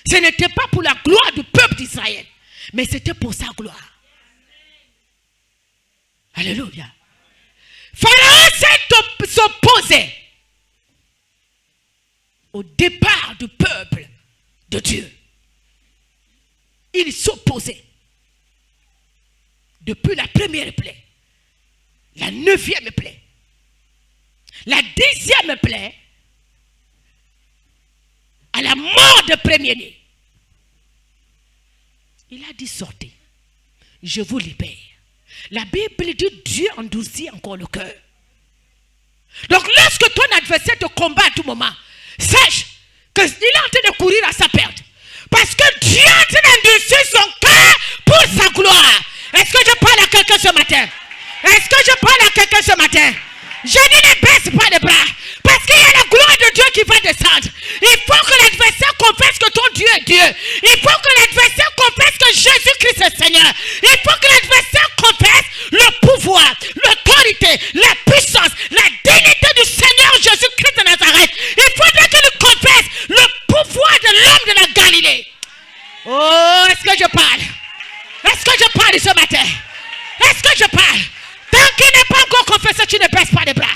Ce n'était pas pour la gloire du peuple d'Israël. Mais c'était pour sa gloire. Alléluia. Pharaon s'opposait au départ du peuple de Dieu. Il s'opposait. Depuis la première plaie, la 9e plaie, la 10e plaie, à la mort de premier-né. Il a dit sortez, je vous libère. La Bible dit Dieu endurcit encore le cœur. Donc lorsque ton adversaire te combat à tout moment, sache qu'il est en train de courir à sa perte. Parce que Dieu est en train d'endurcir son cœur pour sa gloire. Est-ce que je parle à quelqu'un ce matin? Est-ce que je parle à quelqu'un ce matin? Je dis ne baisse pas les bras. Parce qu'il y a la gloire de Dieu qui va descendre. Il faut que l'adversaire confesse que ton Dieu est Dieu. Il faut que l'adversaire confesse que Jésus-Christ est Seigneur. Il faut que l'adversaire confesse le pouvoir, l'autorité, la puissance, la dignité du Seigneur Jésus-Christ de Nazareth. Il faudrait qu'il confesse le pouvoir de l'homme de la Galilée. Oh, est-ce que je parle? Est-ce que je parle ce matin? Est-ce que je parle? Tant qu'il n'est pas encore confessé, tu ne baisses pas les bras.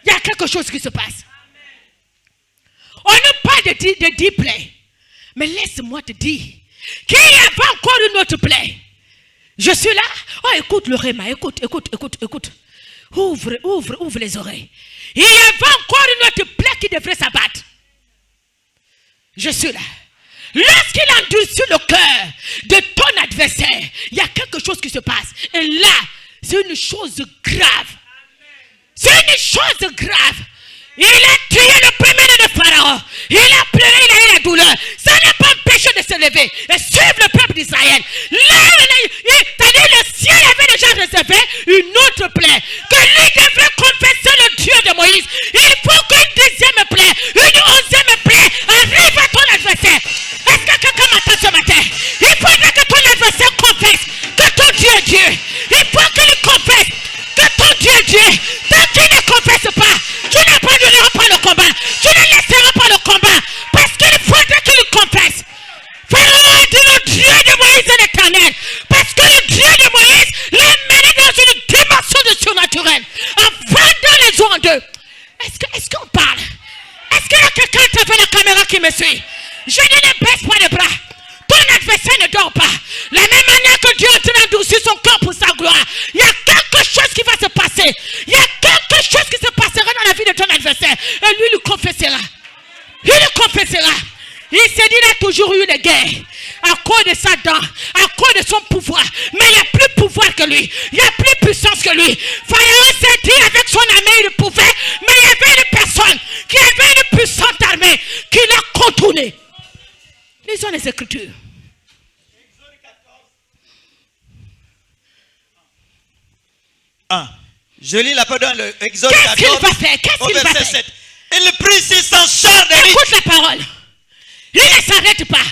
Il y a quelque chose qui se passe. On ne parle de 10 plaies. Mais laisse-moi te dire qu'il y avait encore une autre plaie. Je suis là. Oh, écoute le réma. Écoute. Ouvre les oreilles. Il y avait encore une autre plaie qui devrait s'abattre. Je suis là. Lorsqu'il endurcit le cœur de ton adversaire, il y a quelque chose qui se passe. Et là, c'est une chose grave. C'est une chose grave. Il a tué le premier de Pharaon. Il a pleuré, il a eu la douleur. Ça n'a pas empêché de se lever et suivre le peuple d'Israël. Là, le ciel avait déjà réservé une autre plaie. Que lui devrait confesser le Dieu de Moïse. Il faut qu'une 10e plaie, une 11e plaie arrive à ton adversaire. Est-ce que quelqu'un m'entend ce matin? Il faudrait que ton adversaire confesse que ton Dieu est Dieu. Il faut qu'il confesse que ton Dieu est Dieu. Tant qu'il ne confesse pas, tu n'abandonneras pas le combat. Tu ne laisseras pas le combat. Parce qu'il faudrait qu'il confesse. Pharaon a dit le Dieu de Moïse est l'Éternel. Parce que le Dieu de Moïse l'a mené dans une dimension de surnaturel. En vendant les général qui me suit. Je dis ne baisse pas les bras. Ton adversaire ne dort pas. La même manière que Dieu est en train d'endurcir son corps pour sa gloire. Il y a quelque chose qui va se passer. Il y a quelque chose qui se passera dans la vie de ton adversaire. Et lui, il confessera. Il le confessera. Il s'est dit, il a toujours eu des guerres. À cause de sa dent, à cause de son pouvoir. Mais il n'y a plus de pouvoir que lui. Il n'y a plus de puissance que lui. Pharaon s'est dit avec son armée, il pouvait. Mais il y avait une personne qui avait une puissante armée qui l'a contourné. Lisons les Écritures. Je lis la parole dans l'Exode 14. Qu'est-ce qu'il va faire? Qu'est-ce qu'il va faire? 7. Et le prit s'en charge de lui. Écoute la parole. Il ne s'arrête pas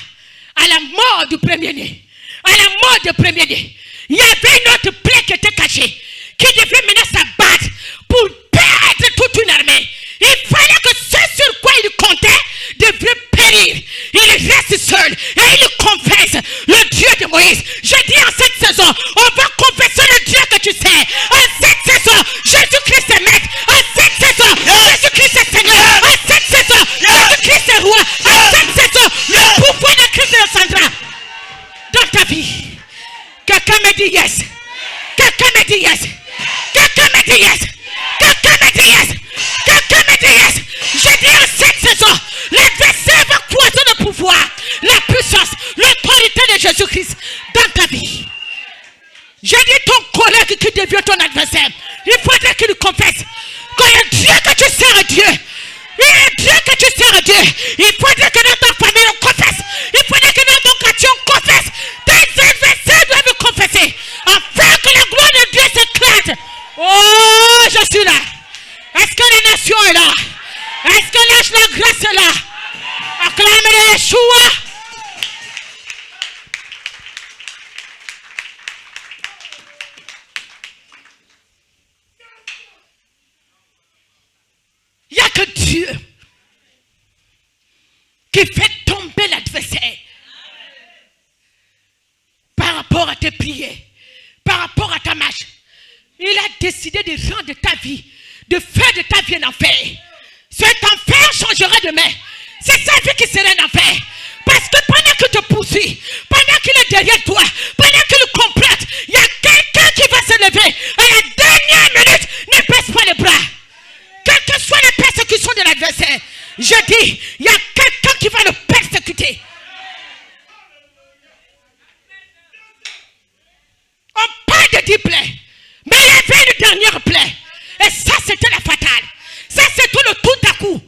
à la mort du premier-né. À la mort du premier-né. Il y avait une autre plaie qui était cachée, qui devait maintenant s'abattre pour perdre toute une armée. Il fallait que ce sur quoi il comptait devrait périr. Il reste seul et il confesse le Dieu de Moïse. Je dis en cette saison, on va confesser le Dieu que tu sais. En cette saison, Jésus-Christ est maître. En cette saison, Jésus-Christ est Seigneur. En cette saison, Jésus-Christ est roi. En cette saison, le pouvoir de Christ descendra dans ta vie. Quelqu'un me dit yes. Quelqu'un me dit yes. Quelqu'un me dit yes. Quelqu'un me dit yes. Quelqu'un me dit yes. Je dis en cette saison, l'adversaire va croiser le pouvoir, la puissance, l'autorité de Jésus-Christ dans ta vie. Je dis ton collègue qui devient ton adversaire, il faudrait qu'il confesse que le Dieu que tu sers Dieu, le Dieu que tu sers Dieu, il faudrait que dans ta famille on confesse, il faudrait que dans ton quartier on confesse, tes adversaires doivent confesser, afin que la gloire de Dieu s'éclate. Oh, je suis là. Est-ce que la nation est là? Est-ce que la grâce est là? Acclamez Yeshua. Il n'y a que Dieu qui fait tomber l'adversaire par rapport à tes prières, par rapport à ta marche. Il a décidé de rendre ta vie, de faire de ta vie un enfer. Cet enfer changera demain. C'est sa vie qui sera un enfer. Parce que pendant qu'il te poursuit, pendant qu'il est derrière toi, pendant qu'il complote, il y a quelqu'un qui va se lever. À la dernière minute, ne baisse pas les bras. Quelles que soient les persécutions de l'adversaire, je dis, il y a quelqu'un qui va le persécuter. On parle de 10 plaies, mais il y avait une dernière plaie. Et ça, c'était la fatale. Ça, c'est tout le tout à coup.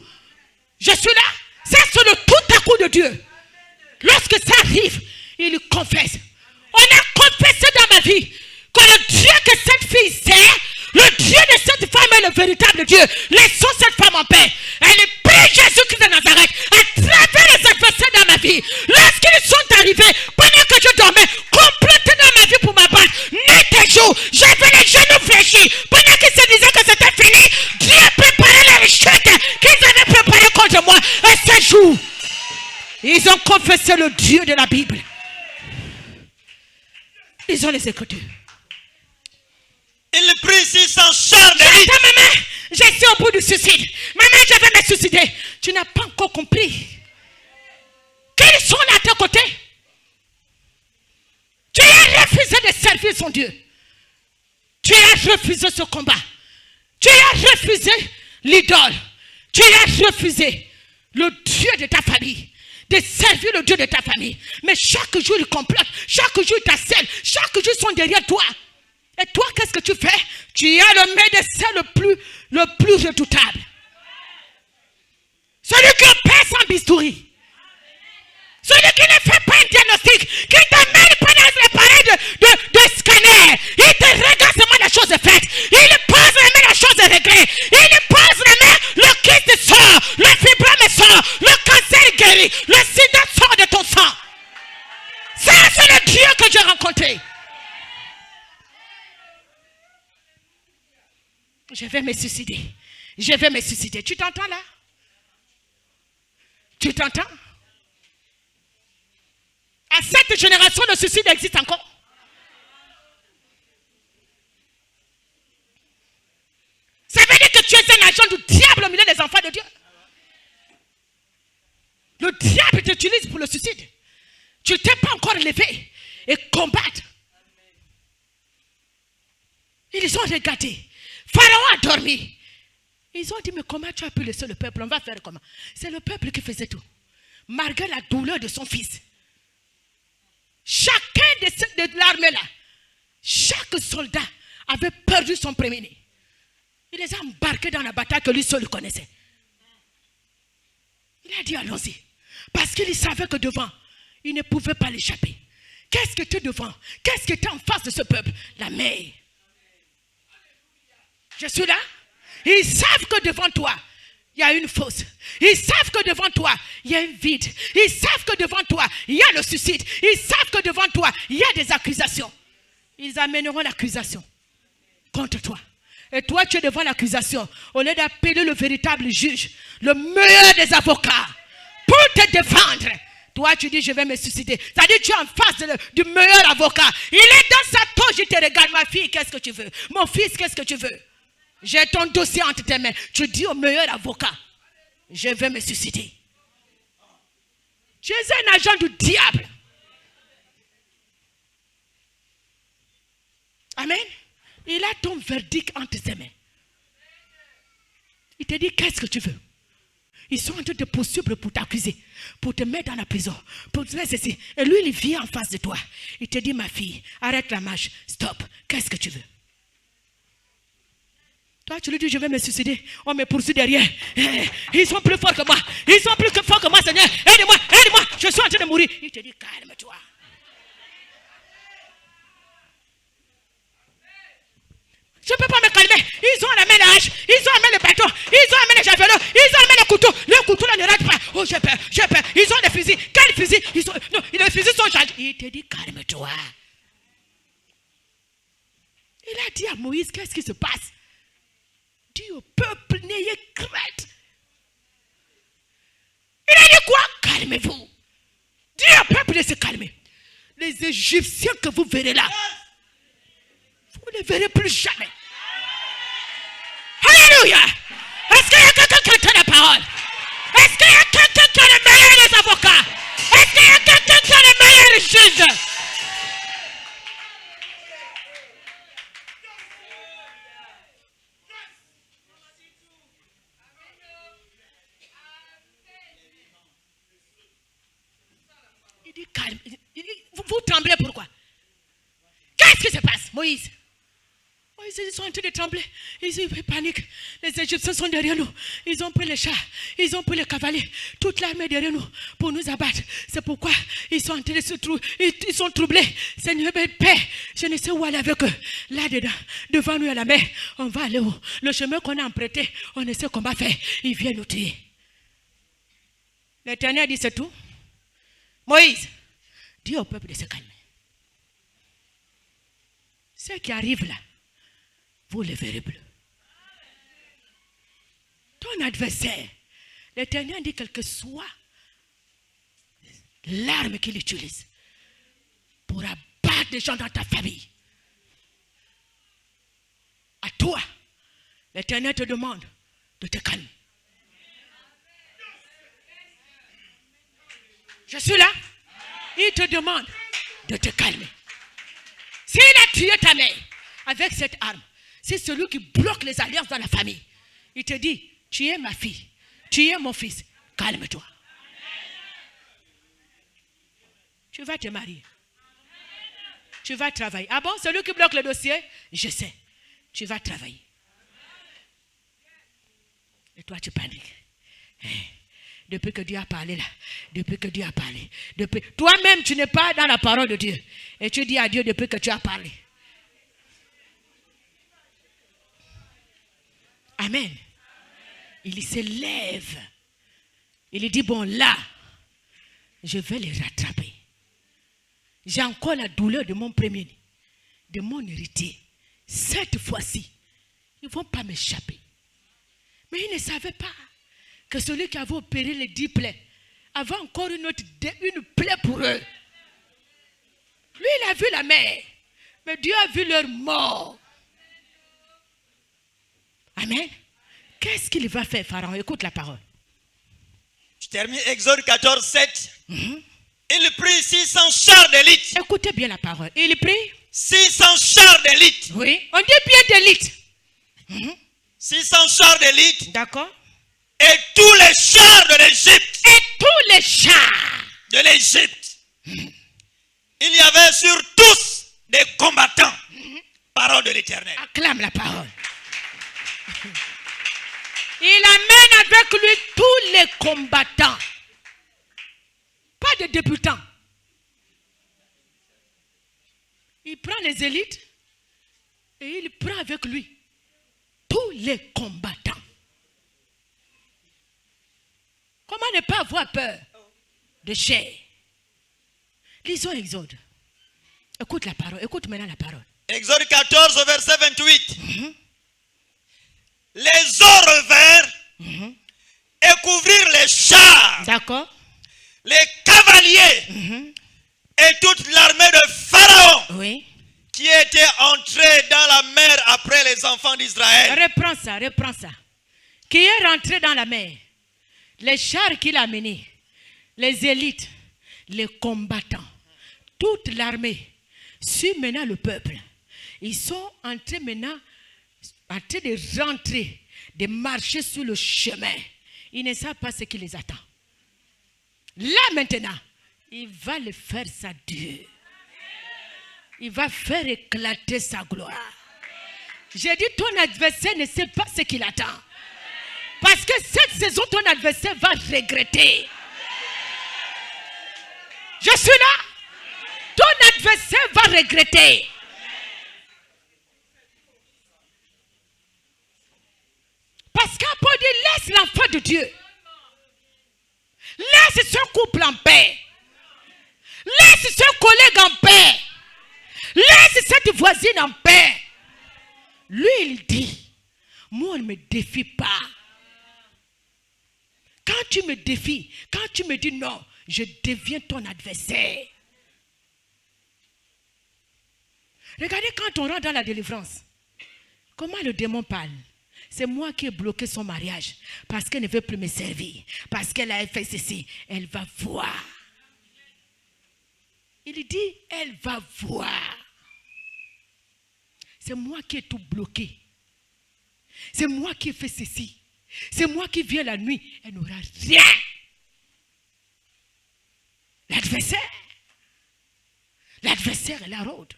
Je suis là. Ça, c'est le tout à coup de Dieu. Lorsque ça arrive, il confesse. On a confessé dans ma vie que le Dieu que cette fille sert, le Dieu de cette femme est le véritable Dieu. Laissons cette femme en paix. Elle prie Jésus-Christ de Nazareth à travers les adversaires dans ma vie. Lorsqu'ils sont arrivés, pendant que je dormais, complotés dans ma vie pour m'abattre, nuit et jour, j'avais les genoux fléchis. Pendant qu'ils se disaient que c'était fini, Dieu préparait les chutes qu'ils avaient préparées contre moi. Et ce jour, ils ont confessé le Dieu de la Bible. Ils ont les Écritures. Il prit s'en charge de lui. Attends, maman, je suis au bout du suicide. Maman, je vais me suicider. Tu n'as pas encore compris. Quels sont là à tes côtés? Tu as refusé de servir son Dieu. Tu as refusé ce combat. Tu as refusé l'idole. Tu as refusé le Dieu de ta famille. De servir le Dieu de ta famille. Mais chaque jour, il complote. Chaque jour, il t'assèle. Chaque jour, ils sont derrière toi. Et toi, qu'est-ce que tu fais? Tu es le médecin le plus redoutable. Celui qui opère sans bistouri. Celui qui ne fait pas un diagnostic. Qui t'amène pendant l'appareil de scanner. Il te regarde seulement la chose est faite. Il pose la main, la chose est réglée. Il pose la main, le kyste sort. Le fibrome sort. Le cancer est guéri. Le sida sort de ton sang. Ça, c'est le Dieu que j'ai rencontré. Je vais me suicider. Je vais me suicider. Tu t'entends là? Tu t'entends? À cette génération, le suicide existe encore. Ça veut dire que tu es un agent du diable au milieu des enfants de Dieu. Tu t'es pas encore levé et combattre. Ils ont regardé. Pharaon a dormi. Ils ont dit, mais comment tu as pu laisser le peuple? On va faire comment? C'est le peuple qui faisait tout. Malgré la douleur de son fils. Chacun de l'armée là, chaque soldat avait perdu son premier-né. Il les a embarqués dans la bataille que lui seul connaissait. Il a dit, allons-y. Parce qu'il savait que devant, il ne pouvait pas l'échapper. Qu'est-ce que tu es devant? Qu'est-ce que tu es en face de ce peuple? La mer. Je suis là. Ils savent que devant toi, il y a une fosse. Ils savent que devant toi, il y a un vide. Ils savent que devant toi, il y a le suicide. Ils savent que devant toi, il y a des accusations. Ils amèneront l'accusation contre toi. Et toi, tu es devant l'accusation. Au lieu d'appeler le véritable juge, le meilleur des avocats, pour te défendre, toi, tu dis, je vais me suicider. C'est-à-dire, tu es en face du meilleur avocat. Il est dans sa toge, il te regarde. Ma fille, qu'est-ce que tu veux? Mon fils, qu'est-ce que tu veux? J'ai ton dossier entre tes mains. Tu dis au meilleur avocat, je vais me suicider. Tu es un agent du diable. Amen. Il a ton verdict entre ses mains. Il te dit, qu'est-ce que tu veux? Ils sont en train de poursuivre pour t'accuser, pour te mettre dans la prison, pour te faire ceci. Et lui, il vient en face de toi. Il te dit, ma fille, arrête la marche, stop. Qu'est-ce que tu veux? Toi, tu lui dis, je vais me suicider. On me poursuit derrière. Ils sont plus forts que moi. Ils sont plus forts que moi, Seigneur. Aide-moi, aide-moi. Je suis en train de mourir. Il te dit, calme-toi. Je ne peux pas me calmer. Ils ont amené la hache. Ils ont amené le bâton. Ils ont amené le javelot. Ils ont amené le couteau. Le couteau là ne rate pas. Oh, j'ai peur, j'ai peur. Ils ont des fusils. Quels fusils? Non, les fusils sont chargés. Il te dit, calme-toi. Il a dit à Moïse, qu'est-ce qui se passe? Dis au peuple, n'ayez crainte. Il a dit quoi? Calmez-vous. Dis au peuple de se calmer. Les Égyptiens que vous verrez là, vous ne les verrez plus jamais. Alléluia. Est-ce qu'il y a quelqu'un qui entend la parole? Est-ce qu'il y a quelqu'un qui a le meilleur des avocats? Est-ce qu'il y a quelqu'un qui a le meilleur juge? Il dit calme. Vous tremblez pourquoi? Qu'est-ce qui se passe, Moïse? Ils sont en train de trembler. Ils paniquent. Les Égyptiens sont derrière nous. Ils ont pris les chars. Ils ont pris les cavaliers. Toute l'armée derrière nous pour nous abattre. C'est pourquoi ils sont en train de se ils sont troublés. Seigneur, paix. Je ne sais où aller avec eux. Là-dedans, devant nous à la mer, on va aller où? Le chemin qu'on a emprunté, on ne sait comment faire. Ils viennent nous tuer. L'Éternel dit, c'est tout. Moïse, dis au peuple de se calmer. Ce qui arrive là, vous le verrez plus. Ton adversaire, l'Éternel dit quel que soit l'arme qu'il utilise pour abattre des gens dans ta famille. À toi, l'Éternel te demande de te calmer. Je suis là. Il te demande de te calmer. S'il a tué ta mère avec cette arme, c'est celui qui bloque les alliances dans la famille. Il te dit, tu es ma fille, tu es mon fils, calme-toi. Tu vas te marier. Tu vas travailler. Ah bon, celui qui bloque le dossier, je sais. Tu vas travailler. Et toi, tu paniques. Depuis que Dieu a parlé là, depuis que Dieu a parlé, toi-même tu n'es pas dans la parole de Dieu. Et tu dis à Dieu depuis que tu as parlé. Amen. Il se lève. Il dit, bon là, je vais les rattraper. J'ai encore la douleur de mon premier-né, de mon héritier. Cette fois-ci, ils ne vont pas m'échapper. Mais ils ne savaient pas que celui qui avait opéré les 10 plaies avait encore une plaie pour eux. Lui, il a vu la mer, mais Dieu a vu leur mort. Amen. Qu'est-ce qu'il va faire, Pharaon? Écoute la parole. Je termine Exode 14, 7. Il prit 600 chars d'élite. Écoutez bien la parole. Il prit 600 chars d'élite. Oui, on dit bien d'élite. 600 chars d'élite. D'accord. Et tous les chars de l'Égypte. Et tous les chars De l'Égypte. Il y avait sur tous des combattants. Parole de l'Éternel. Acclame la parole. Il amène avec lui tous les combattants. Pas de débutants. Il prend les élites et il prend avec lui tous les combattants. Comment ne pas avoir peur de chair? Lisons Exode. Écoute la parole. Écoute maintenant la parole. Exode 14 au verset 28. Les eaux revinrent et couvrirent les chars, D'accord. les cavaliers et toute l'armée de Pharaon Oui. qui était entrée dans la mer après les enfants d'Israël. Reprends ça. Qui est rentré dans la mer. Les chars qu'il a menés. Les élites. Les combattants. Toute l'armée. Suit maintenant le peuple. Ils sont en train maintenant de rentrer, de marcher sur le chemin. Ils ne savent pas ce qui les attend. Là maintenant, il va le faire sa Dieu. Il va faire éclater sa gloire. J'ai dit, ton adversaire ne sait pas ce qu'il attend. Parce que cette saison, ton adversaire va regretter. Je suis là. Ton adversaire va regretter. Parce qu'Apollon dit, laisse l'enfant de Dieu. Laisse ce couple en paix. Laisse ce collègue en paix. Laisse cette voisine en paix. Lui, il dit, moi, on ne me défie pas. Quand tu me défies, quand tu me dis non, je deviens ton adversaire. Regardez quand on rentre dans la délivrance. Comment le démon parle? C'est moi qui ai bloqué son mariage parce qu'elle ne veut plus me servir. Parce qu'elle a fait ceci. Elle va voir. Il dit, elle va voir. C'est moi qui ai tout bloqué. C'est moi qui ai fait ceci. C'est moi qui viens la nuit. Elle n'aura rien. L'adversaire est la rôde.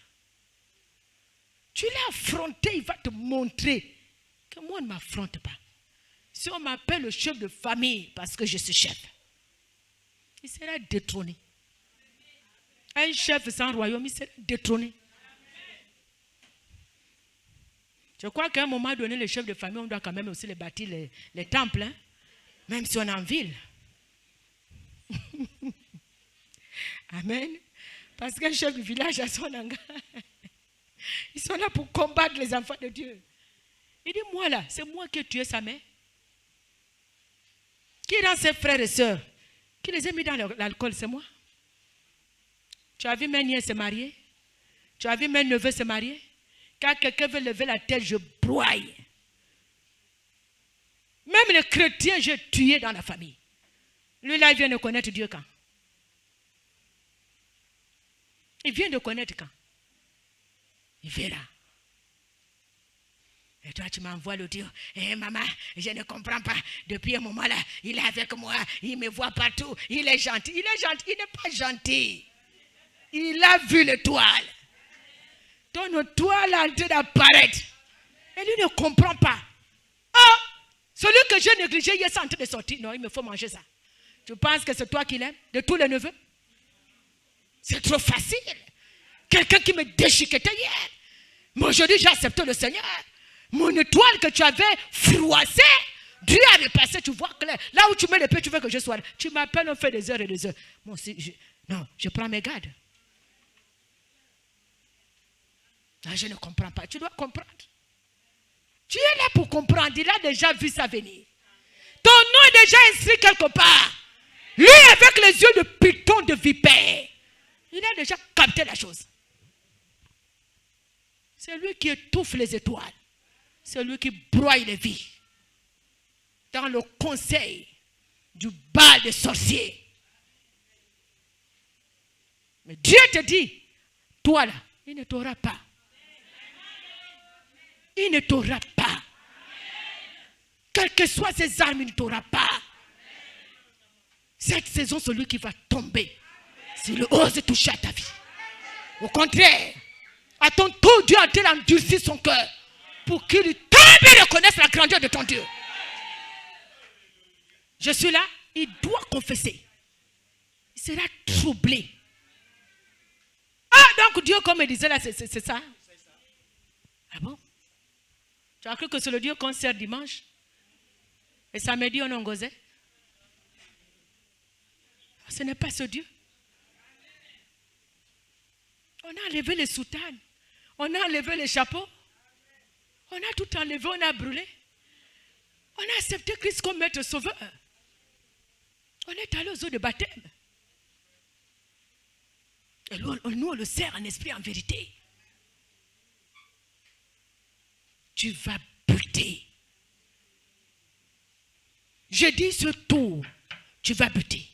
Tu l'as affronté, il va te montrer que moi ne m'affronte pas. Si on m'appelle le chef de famille parce que je suis chef, il sera détrôné. Un chef sans royaume, il sera détrôné. Je crois qu'à un moment donné, les chefs de famille, on doit quand même aussi les bâtir les temples, hein? Même si on est en ville. Amen. Parce qu'un chef du village a son engagement. Ils sont là pour combattre les enfants de Dieu. Il dit, moi là, c'est moi qui ai tué sa mère. Qui dans ses frères et sœurs, qui les a mis dans l'alcool, c'est moi. Tu as vu mes nièces se marier? Tu as vu mes neveux se marier? Quand quelqu'un veut lever la tête, je broye. Même les chrétiens, j'ai tué dans la famille. Lui là, il vient de connaître Dieu quand? Il vient de connaître quand? Il verra. Et toi, tu m'envoies le Dieu. Eh maman, je ne comprends pas. Depuis un moment là, il est avec moi. Il me voit partout. Il est gentil. Il est gentil. Il n'est pas gentil. Il a vu l'étoile. Ton étoile est en train d'apparaître. Et lui ne comprend pas. Oh, celui que j'ai négligé, il est en train de sortir. Non, il me faut manger ça. Tu penses que c'est toi qui l'aimes? De tous les neveux? C'est trop facile. Quelqu'un qui me déchiquetait hier. Mais aujourd'hui, j'ai accepté le Seigneur. Mon étoile que tu avais froissée, Dieu a repassé, tu vois clair. Là où tu mets le pied, tu veux que je sois là. Tu m'appelles, on fait des heures et des heures. Bon, non, je prends mes gardes. Ah, je ne comprends pas. Tu dois comprendre. Tu es là pour comprendre. Il a déjà vu ça venir. Ton nom est déjà inscrit quelque part. Lui, avec les yeux de python, de vipère, il a déjà capté la chose. C'est lui qui étouffe les étoiles. C'est lui qui broye les vies. Dans le conseil du bal des sorciers. Mais Dieu te dit, toi là, il ne t'aura pas. Il ne t'aura pas. Quelles que soient ses armes, il ne t'aura pas. Cette saison, celui qui va tomber, s'il ose toucher à ta vie. Au contraire, à ton tour, Dieu a-t-il endurci son cœur pour qu'il tombe et reconnaisse la grandeur de ton Dieu. Je suis là, il doit confesser. Il sera troublé. Ah, donc Dieu, comme il disait là, c'est ça. Ah bon? Tu as cru que c'est le Dieu qu'on sert dimanche? Et samedi, on engosait? Ce n'est pas ce Dieu. On a enlevé les soutanes. On a enlevé les chapeaux. On a tout enlevé, on a brûlé. On a accepté Christ comme maître sauveur. On est allé aux eaux de baptême. Et nous, on le sert en esprit, en vérité. Tu vas buter. Je dis ce tour, tu vas buter.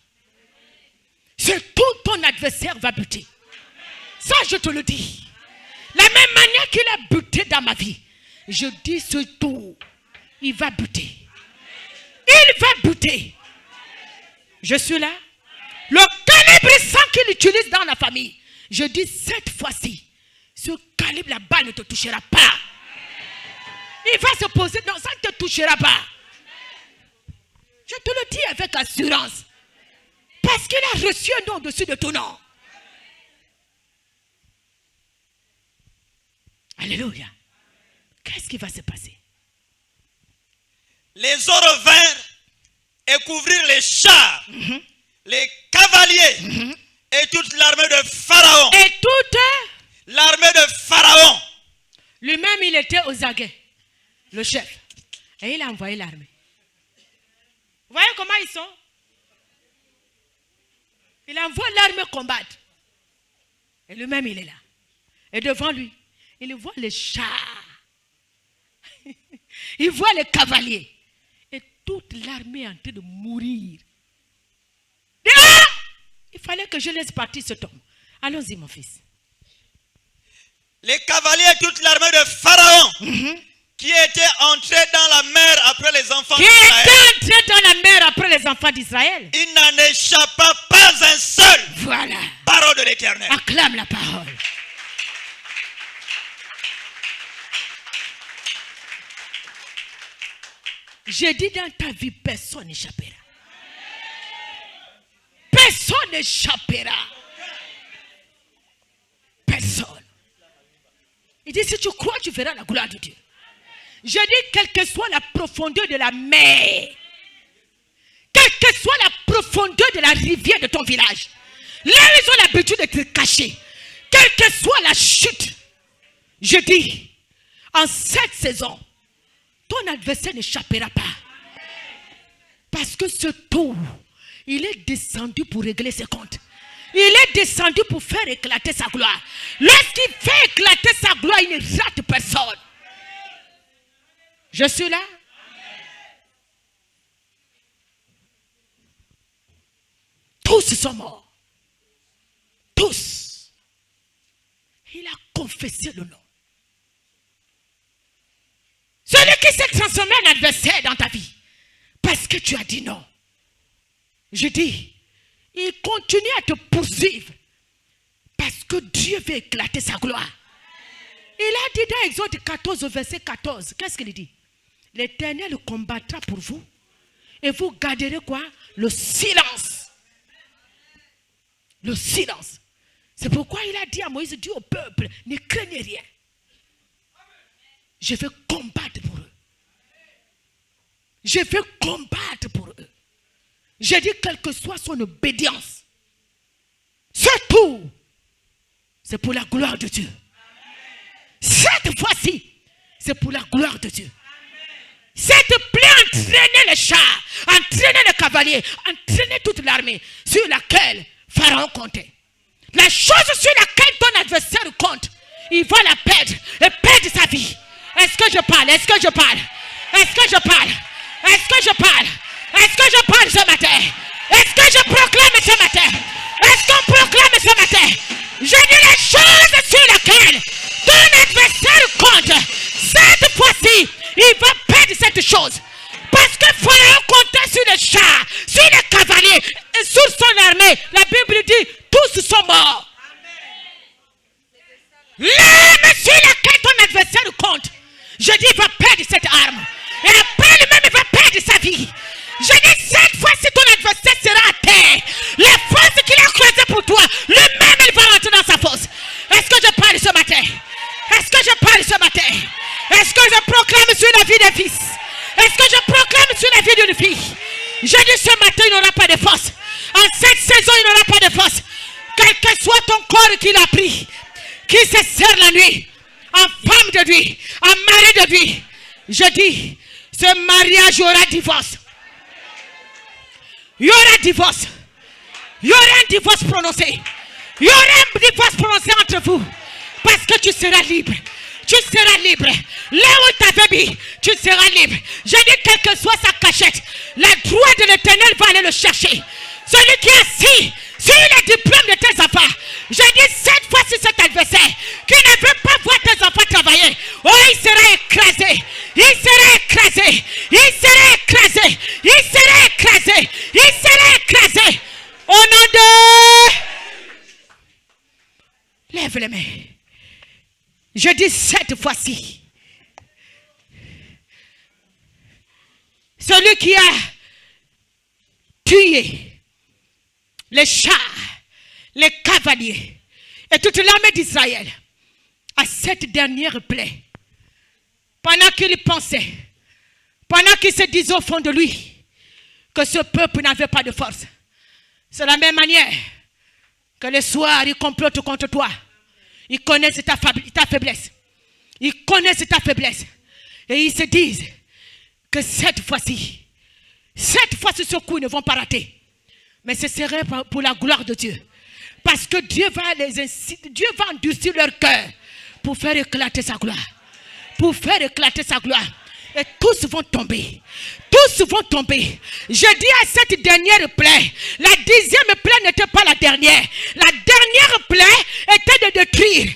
Ce tour, ton adversaire va buter. Ça, je te le dis. La même manière qu'il a buté dans ma vie, je dis ce tour, il va buter. Il va buter. Je suis là. Le calibre sang qu'il utilise dans la famille, je dis cette fois-ci, ce calibre, la balle ne te touchera pas. Il va se poser, non, ça ne te touchera pas. Je te le dis avec assurance. Parce qu'il a reçu un nom au-dessus de ton nom. Alléluia. Qu'est-ce qui va se passer? Les eaux revinrent et couvrirent les chars, les cavaliers et toute l'armée de Pharaon. Et toute l'armée de Pharaon. Lui-même, il était aux aguets, le chef. Et il a envoyé l'armée. Vous voyez comment ils sont? Il envoie l'armée combattre. Et lui-même, il est là. Et devant lui, il voit les chars. Il voit les cavaliers. Et toute l'armée est en train de mourir. Ah! Il fallait que je laisse partir cet homme. Allons-y, mon fils. Les cavaliers et toute l'armée de Pharaon qui étaient entrés dans la mer après les enfants d'Israël. Qui étaient entrés dans la mer après les enfants d'Israël. Il n'en échappa pas un seul. Voilà. Parole de l'Éternel. Acclame la parole. J'ai dit dans ta vie, personne n'échappera. Personne n'échappera. Personne. Il dit, si tu crois, tu verras la gloire de Dieu. Je dis, quelle que soit la profondeur de la mer, quelle que soit la profondeur de la rivière de ton village, là ils ont l'habitude de te cacher, quelle que soit la chute, je dis, en cette saison, ton adversaire n'échappera pas. Parce que ce tour, il est descendu pour régler ses comptes. Il est descendu pour faire éclater sa gloire. Lorsqu'il fait éclater sa gloire, il ne rate personne. Je suis là. Tous sont morts. Tous. Il a confessé le nom. Celui qui s'est transformé en adversaire dans ta vie, parce que tu as dit non. Je dis, il continue à te poursuivre, parce que Dieu veut éclater sa gloire. Il a dit dans Exode 14 au verset 14, qu'est-ce qu'il dit? L'Éternel combattra pour vous, et vous garderez quoi? Le silence. Le silence. C'est pourquoi il a dit à Moïse, dis au peuple, ne craignez rien. Je vais combattre pour eux. Je vais combattre pour eux. Je dis quelle que soit son obédience. Ce tour, c'est pour la gloire de Dieu. Cette fois-ci, c'est pour la gloire de Dieu. Cette plaie entraînait les chars, entraînait les cavaliers, entraînait toute l'armée sur laquelle Pharaon comptait. La chose sur laquelle ton adversaire compte, il va la perdre et perdre sa vie. Est-ce que je parle? Est-ce que je parle? Est-ce que je parle? Est-ce que je parle? Est-ce que je parle ce matin? Est-ce que je proclame ce matin? Est-ce qu'on proclame ce matin? Je dis les choses sur lesquelles ton adversaire compte. Cette fois-ci, il va perdre cette chose. Parce que Pharaon comptait sur les chars, sur les cavaliers, et sur son armée. La Bible dit, tous sont morts. L'arme sur laquelle ton adversaire compte, je dis, il va perdre cette arme. Et après lui-même, il va perdre sa vie. Je dis, cette fois-ci, ton adversaire sera à terre. Les forces qu'il a croisées pour toi, lui-même, il va rentrer dans sa fosse. Est-ce que je parle ce matin? Est-ce que je parle ce matin? Est-ce que je proclame sur la vie des fils? Est-ce que je proclame sur la vie d'une fille? Je dis, ce matin, il n'aura pas de force. En cette saison, il n'aura pas de force. Quel que soit ton corps qu'il a pris, qui se sert la nuit, en femme de nuit, en mari de nuit, je dis, ce mariage, il y aura divorce. Il y aura divorce. Il y aura un divorce prononcé. Il y aura un divorce prononcé entre vous. Parce que tu seras libre. Tu seras libre. Là où tu avais mis, tu seras libre. Je dis, quelle que soit sa cachette, la droite de l'Éternel va aller le chercher. Celui qui est assis sur les diplômes de tes enfants, je dis, cette fois-ci, cet adversaire qui ne veut pas voir tes enfants travailler, oh, il sera écrasé. Il sera écrasé. Il sera écrasé. Il sera écrasé. Il sera écrasé. Au nom de... Lève les mains. Je dis cette fois-ci, celui qui a tué les chars, les cavaliers et toute l'armée d'Israël à cette dernière plaie, pendant qu'il pensait, pendant qu'il se disait au fond de lui que ce peuple n'avait pas de force, c'est la même manière que le soir il complote contre toi. Ils connaissent ta faiblesse. Ils connaissent ta faiblesse. Et ils se disent que cette fois-ci, ce coup, ils ne vont pas rater. Mais ce serait pour la gloire de Dieu. Parce que Dieu va endurcir leur cœur pour faire éclater sa gloire. Pour faire éclater sa gloire. Et tous vont tomber. Tous vont tomber. Je dis à cette dernière plaie, la 10e plaie n'était pas la dernière. La dernière plaie était de détruire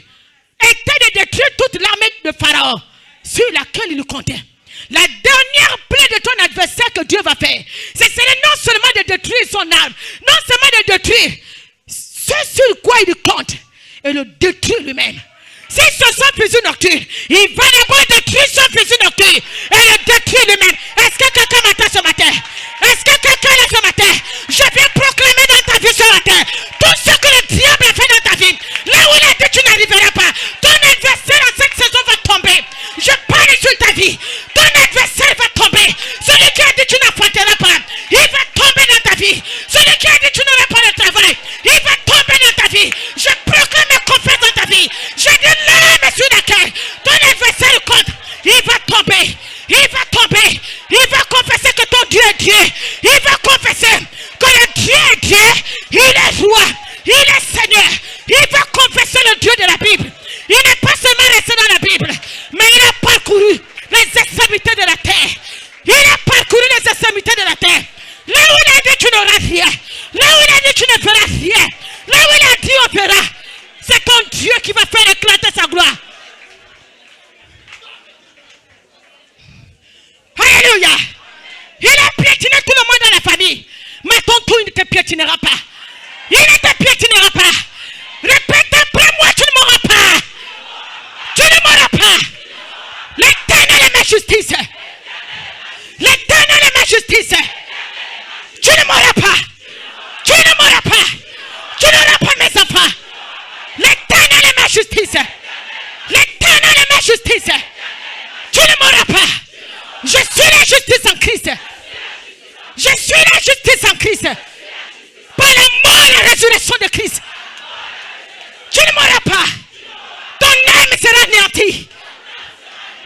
toute l'armée de Pharaon sur laquelle il comptait. La dernière plaie de ton adversaire que Dieu va faire, ce serait non seulement de détruire son arme, non seulement de détruire ce sur quoi il compte et le détruire lui-même. Si ce sont fusil nocturne, il va d'abord détruire son fusil nocturne et le détruire lui-même. Est-ce que quelqu'un m'attend ce matin? Est-ce que quelqu'un est ce matin? Je viens proclamer dans ta vie ce matin tout ce que le diable a fait dans ta vie. Là où il a dit tu n'arriveras pas, ton adversaire en cette saison va tomber. Je parle sur ta vie. Ton adversaire va tomber. Celui qui a dit tu n'affronteras pas, il va tomber dans ta vie. Celui qui a dit tu n'auras pas de travail, il va tomber dans ta vie. Je proclame la confiance dans ta vie. Je dis l'arme sur laquelle ton adversaire compte, il va tomber. Il va tomber. Il va confesser que ton Dieu est Dieu. Il va confesser que le Dieu est Dieu. Il est roi. Il est Seigneur. Il va confesser le Dieu de la Bible. Il n'est pas seulement resté dans la Bible, mais il a parcouru les extrémités de la terre. Il a parcouru les extrémités de la terre. Là où il a dit tu n'auras rien. Là où il a dit tu ne feras rien. Là où il a dit on verra. C'est ton Dieu qui va faire éclater sa gloire. Alléluia. Il a piétiné tout le monde dans la famille. Mais ton tour, il ne te piétinera pas. Il ne te piétinera pas. Répète après moi, tu ne mourras pas. Tu ne mourras pas. L'Éternel est ma justice. L'Éternel est ma justice. Tu ne mourras pas. Tu ne mourras pas. Tu n'auras pas mes enfants. L'Éternel est ma justice. L'Éternel est ma justice. Tu ne mourras pas. Je suis la justice en Christ. Je suis la justice en Christ. Par la mort et la résurrection de Christ. Tu ne mourras pas. Ton âme sera anéantie.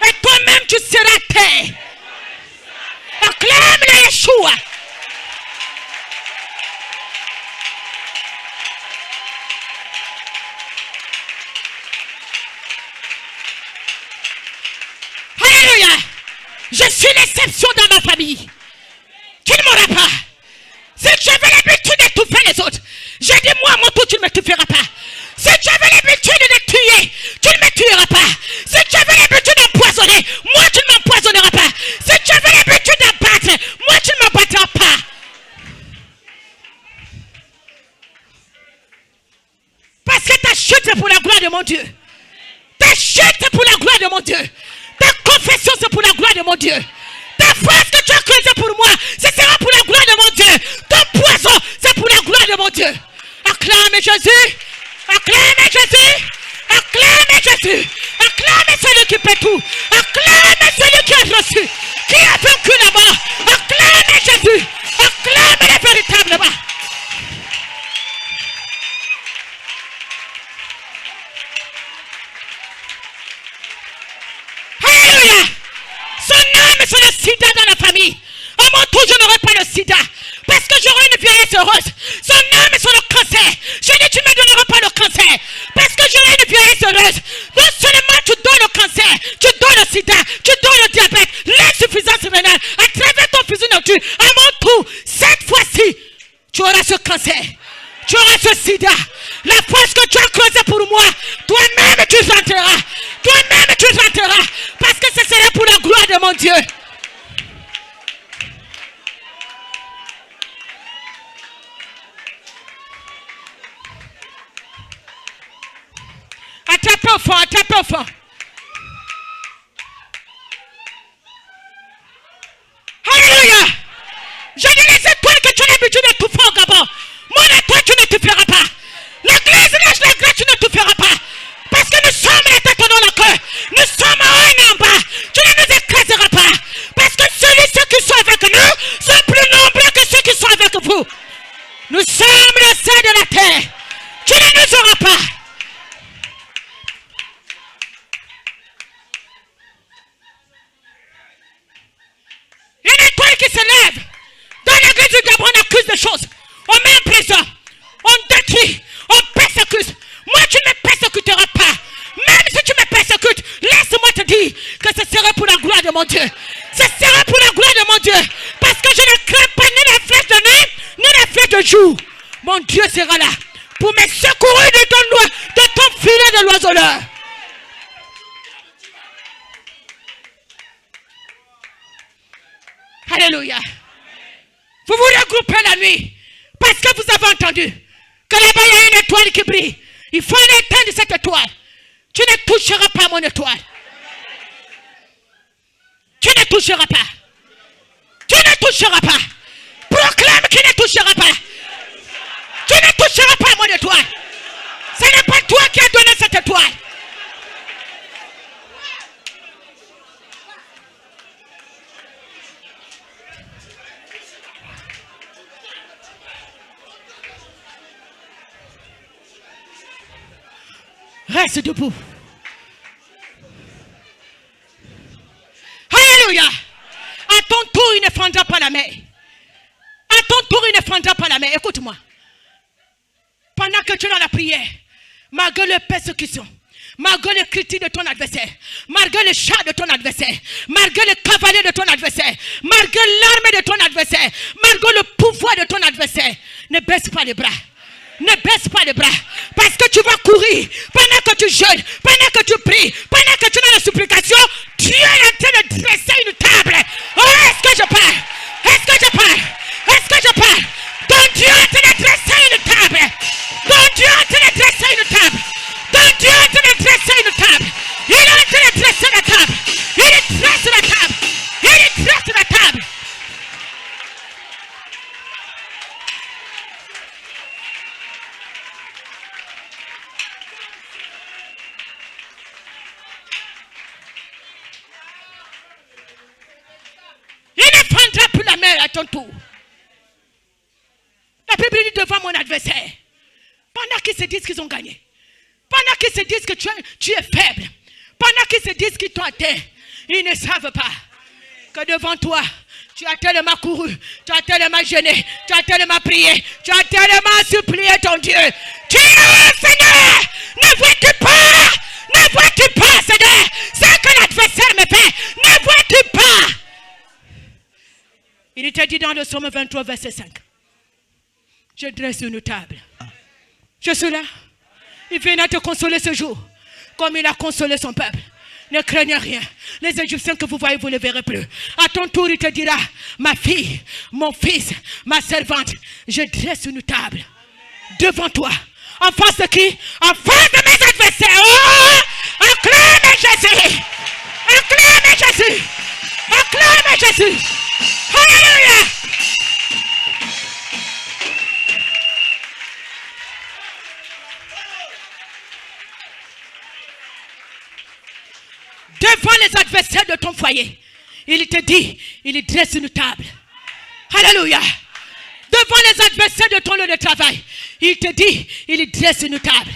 Et toi-même tu seras terre. Acclame le Yeshua. Alléluia. Je suis l'exception dans ma famille. Tu ne mourras pas. Si tu avais l'habitude d'étouffer les autres, je dis moi, me tueras pas. Si tu avais l'habitude de tuer, tu ne me tueras pas. Si tu avais l'habitude d'empoisonner, moi tu ne m'empoisonneras pas. Si tu avais l'habitude d'abattre, moi tu ne m'abattras pas. Parce que ta chute c'est pour la gloire de mon Dieu. Ta chute c'est pour la gloire de mon Dieu. Ta confession c'est pour la gloire de mon Dieu. Ta force que tu as creusée pour moi, ce sera pour la gloire de mon Dieu. Ton poison c'est pour la gloire de mon Dieu. Acclamez Jésus. Acclamez Jésus. Acclamez Jésus. Acclamez celui qui peut tout. Acclamez celui qui a reçu, qui a vaincu la mort. Acclamez Jésus. Acclamez le véritablement. Alléluia. Son âme c'est le sida dans la famille. À mon tour, je n'aurai pas le sida. Parce que j'aurai une vieillesse heureuse. Son âme est sur le cancer. Je dis, tu ne me donneras pas le cancer. Parce que j'aurai une vieillesse heureuse. Non seulement tu donnes le cancer, tu donnes le sida, tu donnes le diabète, l'insuffisance rénale. À travers ton fusil nocturne, à mon tour, cette fois-ci, tu auras ce cancer. Tu auras ce sida. La force que tu as creusée pour moi, toi-même tu rentreras. Toi-même tu rentreras. Parce que ce sera pour la gloire de mon Dieu. Attrapez au fond, attrapez au fond. Alléluia. Je dis les étoiles que tu as l'habitude de tout faire au Gabon. Mon étoile, tu ne te feras pas. L'église, la grâce, tu ne te feras pas. Parce que nous sommes la tête dans le cœur. Nous sommes en bas. Tu ne nous écraseras pas. Parce que ceux qui sont avec nous sont plus nombreux que ceux qui sont avec vous. Nous sommes le sein de la terre. Tu ne nous auras pas. Une étoile qui se lève dans l'église du Gabon, on accuse des choses. On met en prison, on détruit, on persécute. Moi, tu ne me persécuteras pas. Même si tu me persécutes, laisse-moi te dire que ce sera pour la gloire de mon Dieu. Ce sera pour la gloire de mon Dieu. Parce que je ne crains pas ni la flèche de nuit, ni la flèche de jour. Mon Dieu sera là pour me secourir de ton filet de l'oiseleur. Alléluia. Vous vous regroupez la nuit parce que vous avez entendu que là-bas il y a une étoile qui brille. Il faut aller éteindre cette étoile. Tu ne toucheras pas mon étoile. Tu ne toucheras pas. Tu ne toucheras pas. Proclame qu'il ne touchera pas. Tu ne toucheras pas mon étoile. Ce n'est pas toi qui as donné cette étoile. Reste debout. Alléluia. À ton tour, il ne fendra pas la main. À ton tour, il ne fendra pas la main. Écoute-moi. Pendant que tu es dans la prière, malgré les persécutions, malgré les critiques de ton adversaire, malgré les chars de ton adversaire, malgré les cavaliers de ton adversaire, malgré l'armée de ton adversaire, malgré le pouvoir de ton adversaire, ne baisse pas les bras. Ne baisse pas les bras. Parce que tu vas courir. Pendant que tu jeûnes. Pendant que tu pries. Pendant que tu es dans la supplication. Dieu est en train de dresser une table. Oh, est-ce que je parle? Est-ce que je parle? Est-ce que je parle? Donc Dieu est en train de dresser une table. Donc Dieu est en train de dresser une table. Donc Dieu est en train de dresser une table. Il est en train de dresser la table. Il dresse la table. Il dresse la table. Il ne prendra plus la main à ton tour. La Bible dit devant mon adversaire, pendant qu'ils se disent qu'ils ont gagné, pendant qu'ils se disent que tu es faible, pendant qu'ils se disent qu'ils t'ont atteint, ils ne savent pas que devant toi, tu as tellement couru, tu as tellement jeûné, tu as tellement prié, tu as tellement supplié ton Dieu. Tu es Seigneur, ne vois-tu pas, ne vois-tu pas, Seigneur, ce que l'adversaire me fait, ne vois-tu pas. Il était dit dans le psaume 23, verset 5. Je dresse une table Je suis là. Il vient te consoler ce jour, comme il a consolé son peuple. Ne craignez rien. Les Égyptiens que vous voyez, vous ne les verrez plus. À ton tour, il te dira, ma fille, mon fils, ma servante, je dresse une table devant toi. En face de qui? En face de mes adversaires. Oh! Acclame Jésus! Acclame Jésus! Acclame Jésus! Alléluia! Devant les adversaires de ton foyer, il te dit, il dresse une table. Alléluia. Devant les adversaires de ton lieu de travail, il te dit, il dresse une table.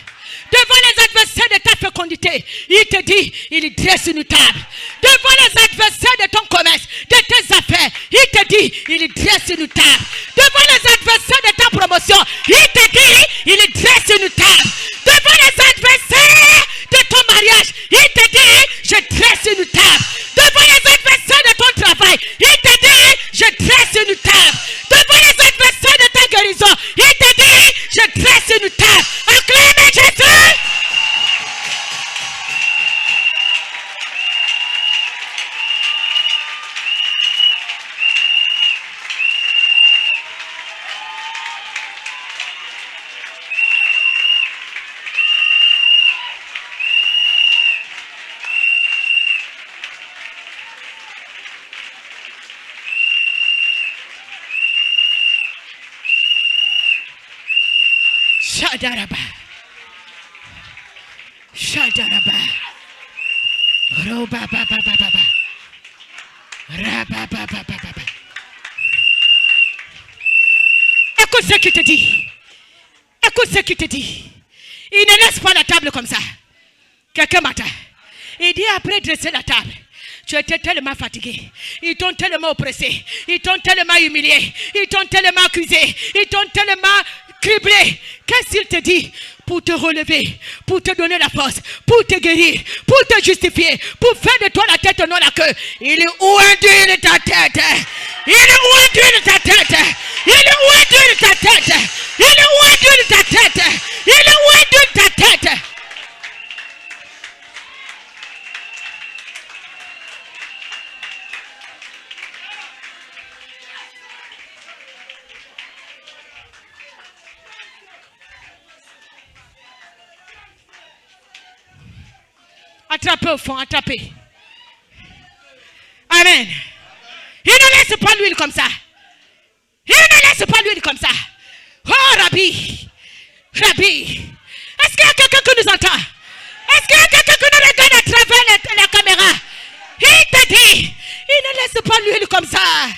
Devant les adversaires de ta fécondité, il te dit, il dresse une table. Devant les adversaires de ton commerce, de tes affaires, il te dit, il dresse une table. Devant les adversaires de ta promotion, il te dit, il dresse une table. Devant les adversaires de ton mariage, il te dit, je dresse une table. Devant les adversaires de ton travail, il te dit, je dresse une table. Devant les adversaires de ta guérison, il te dit, je dresse une table. Acclamez Jésus. Shadaraba. Shadaraba. Roba ba ba ba ba ba. Raba ba ba ba ba ba. Écoute ce qu'il te dit. Écoute ce qu'il te dit. Il ne laisse pas la table comme ça. Quelqu'un matin. Il dit après dresser la table. Tu étais tellement fatigué. Ils t'ont tellement oppressé. Ils t'ont tellement humilié. Ils t'ont tellement accusé. Ils t'ont tellement criblé. Qu'est-ce qu'il te dit? Pour te relever, pour te donner la force, pour te guérir, pour te justifier, pour faire de toi la tête et non la queue. Il est oindu de ta tête. Il est oindu de ta tête. Il est oindu de ta tête. Il est oindu de ta tête. Il est oindu de ta tête. Attrapez au fond, attrapez. Amen. Il ne laisse pas l'huile comme ça. Il ne laisse pas l'huile comme ça. Oh, Rabbi. Rabbi. Est-ce qu'il y a quelqu'un qui nous entend? Est-ce qu'il y a quelqu'un qui nous regarde à travers la caméra? Il te dit, il ne laisse pas l'huile comme ça.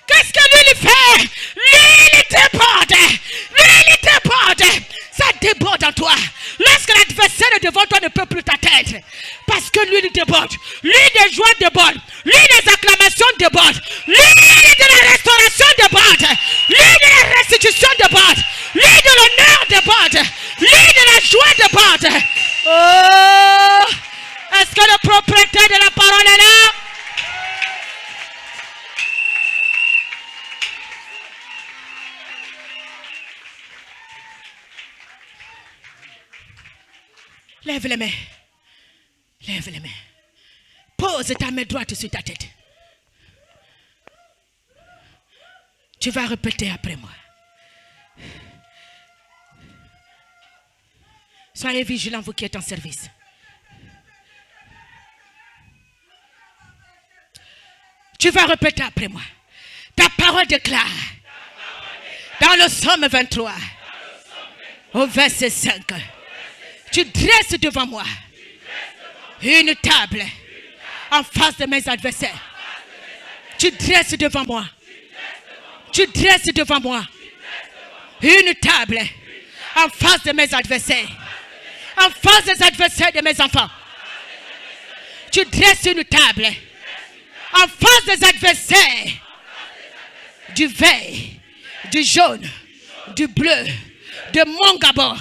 Qu'est-ce que l'huile fait? L'huile déborde. L'huile déborde. Ça déborde en toi. Lorsque l'adversaire devant toi ne peut plus t'atteindre. Parce que l'huile déborde. L'huile de joie déborde. L'huile des acclamations déborde. L'huile de la restauration déborde. L'huile de la restitution déborde. L'huile de l'honneur déborde. L'huile de la joie déborde. Oh! Est-ce que le propriétaire de la parole est là? Lève les mains. Lève les mains. Pose ta main droite sur ta tête. Tu vas répéter après moi. Soyez vigilants, vous qui êtes en service. Tu vas répéter après moi. Ta parole déclare. Dans le Psaume 23, au verset 5. Tu dresses devant moi une table en face de mes adversaires. Tu dresses devant moi. Tu dresses devant moi une table en face de mes adversaires. En face des adversaires de mes enfants. Tu dresses une table en face des adversaires du vert, du jaune, du bleu, de mon Gabon.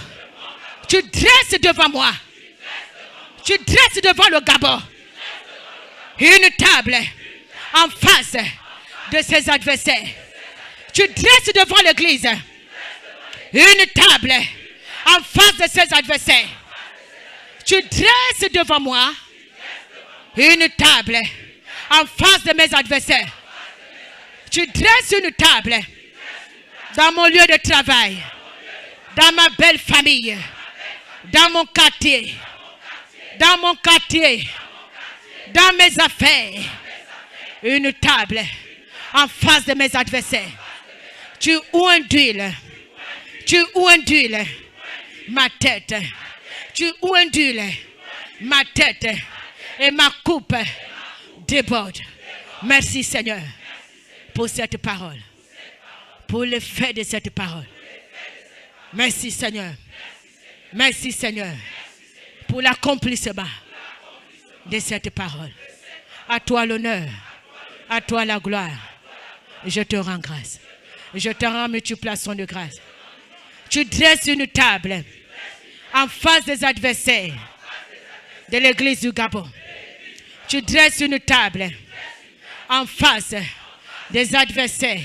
Tu dresses devant moi. Tu dresses devant le Gabon une table en face de ses adversaires. Tu dresses devant l'église une table en face de ses adversaires. Tu dresses devant moi une table en face de mes adversaires. Tu dresses une table dans mon lieu de travail, dans ma belle famille, dans mon quartier, dans mes affaires. Une table en face de mes adversaires. Tu ondules ma tête. Tu ondules ma tête et ma coupe déborde. Merci Seigneur pour cette parole, pour l'effet de cette parole. Merci Seigneur. Merci Seigneur pour l'accomplissement de cette parole. À toi l'honneur, à toi la gloire. Je te rends grâce. Je te rends multiplication de grâce. Tu dresses une table en face des adversaires de l'église du Gabon. Tu dresses une table en face des adversaires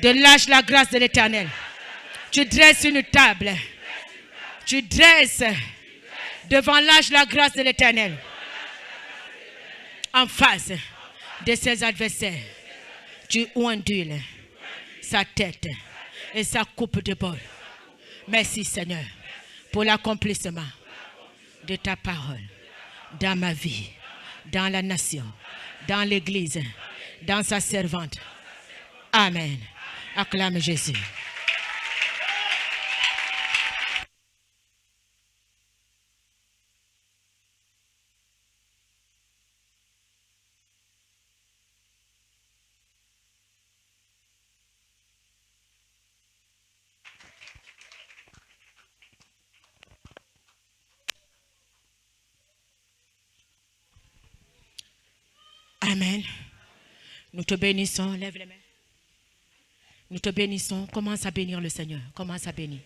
de l'âge la grâce de l'Éternel. Tu dresses une table. Tu dresses devant l'âge la grâce de l'Éternel en face de ses adversaires. Tu ondules sa tête et sa coupe de bol. Merci Seigneur pour l'accomplissement de ta parole dans ma vie, dans la nation, dans l'église, dans sa servante. Amen. Acclame Jésus. Amen. Nous te bénissons. Lève les mains. Nous te bénissons. Commence à bénir le Seigneur. Commence à bénir.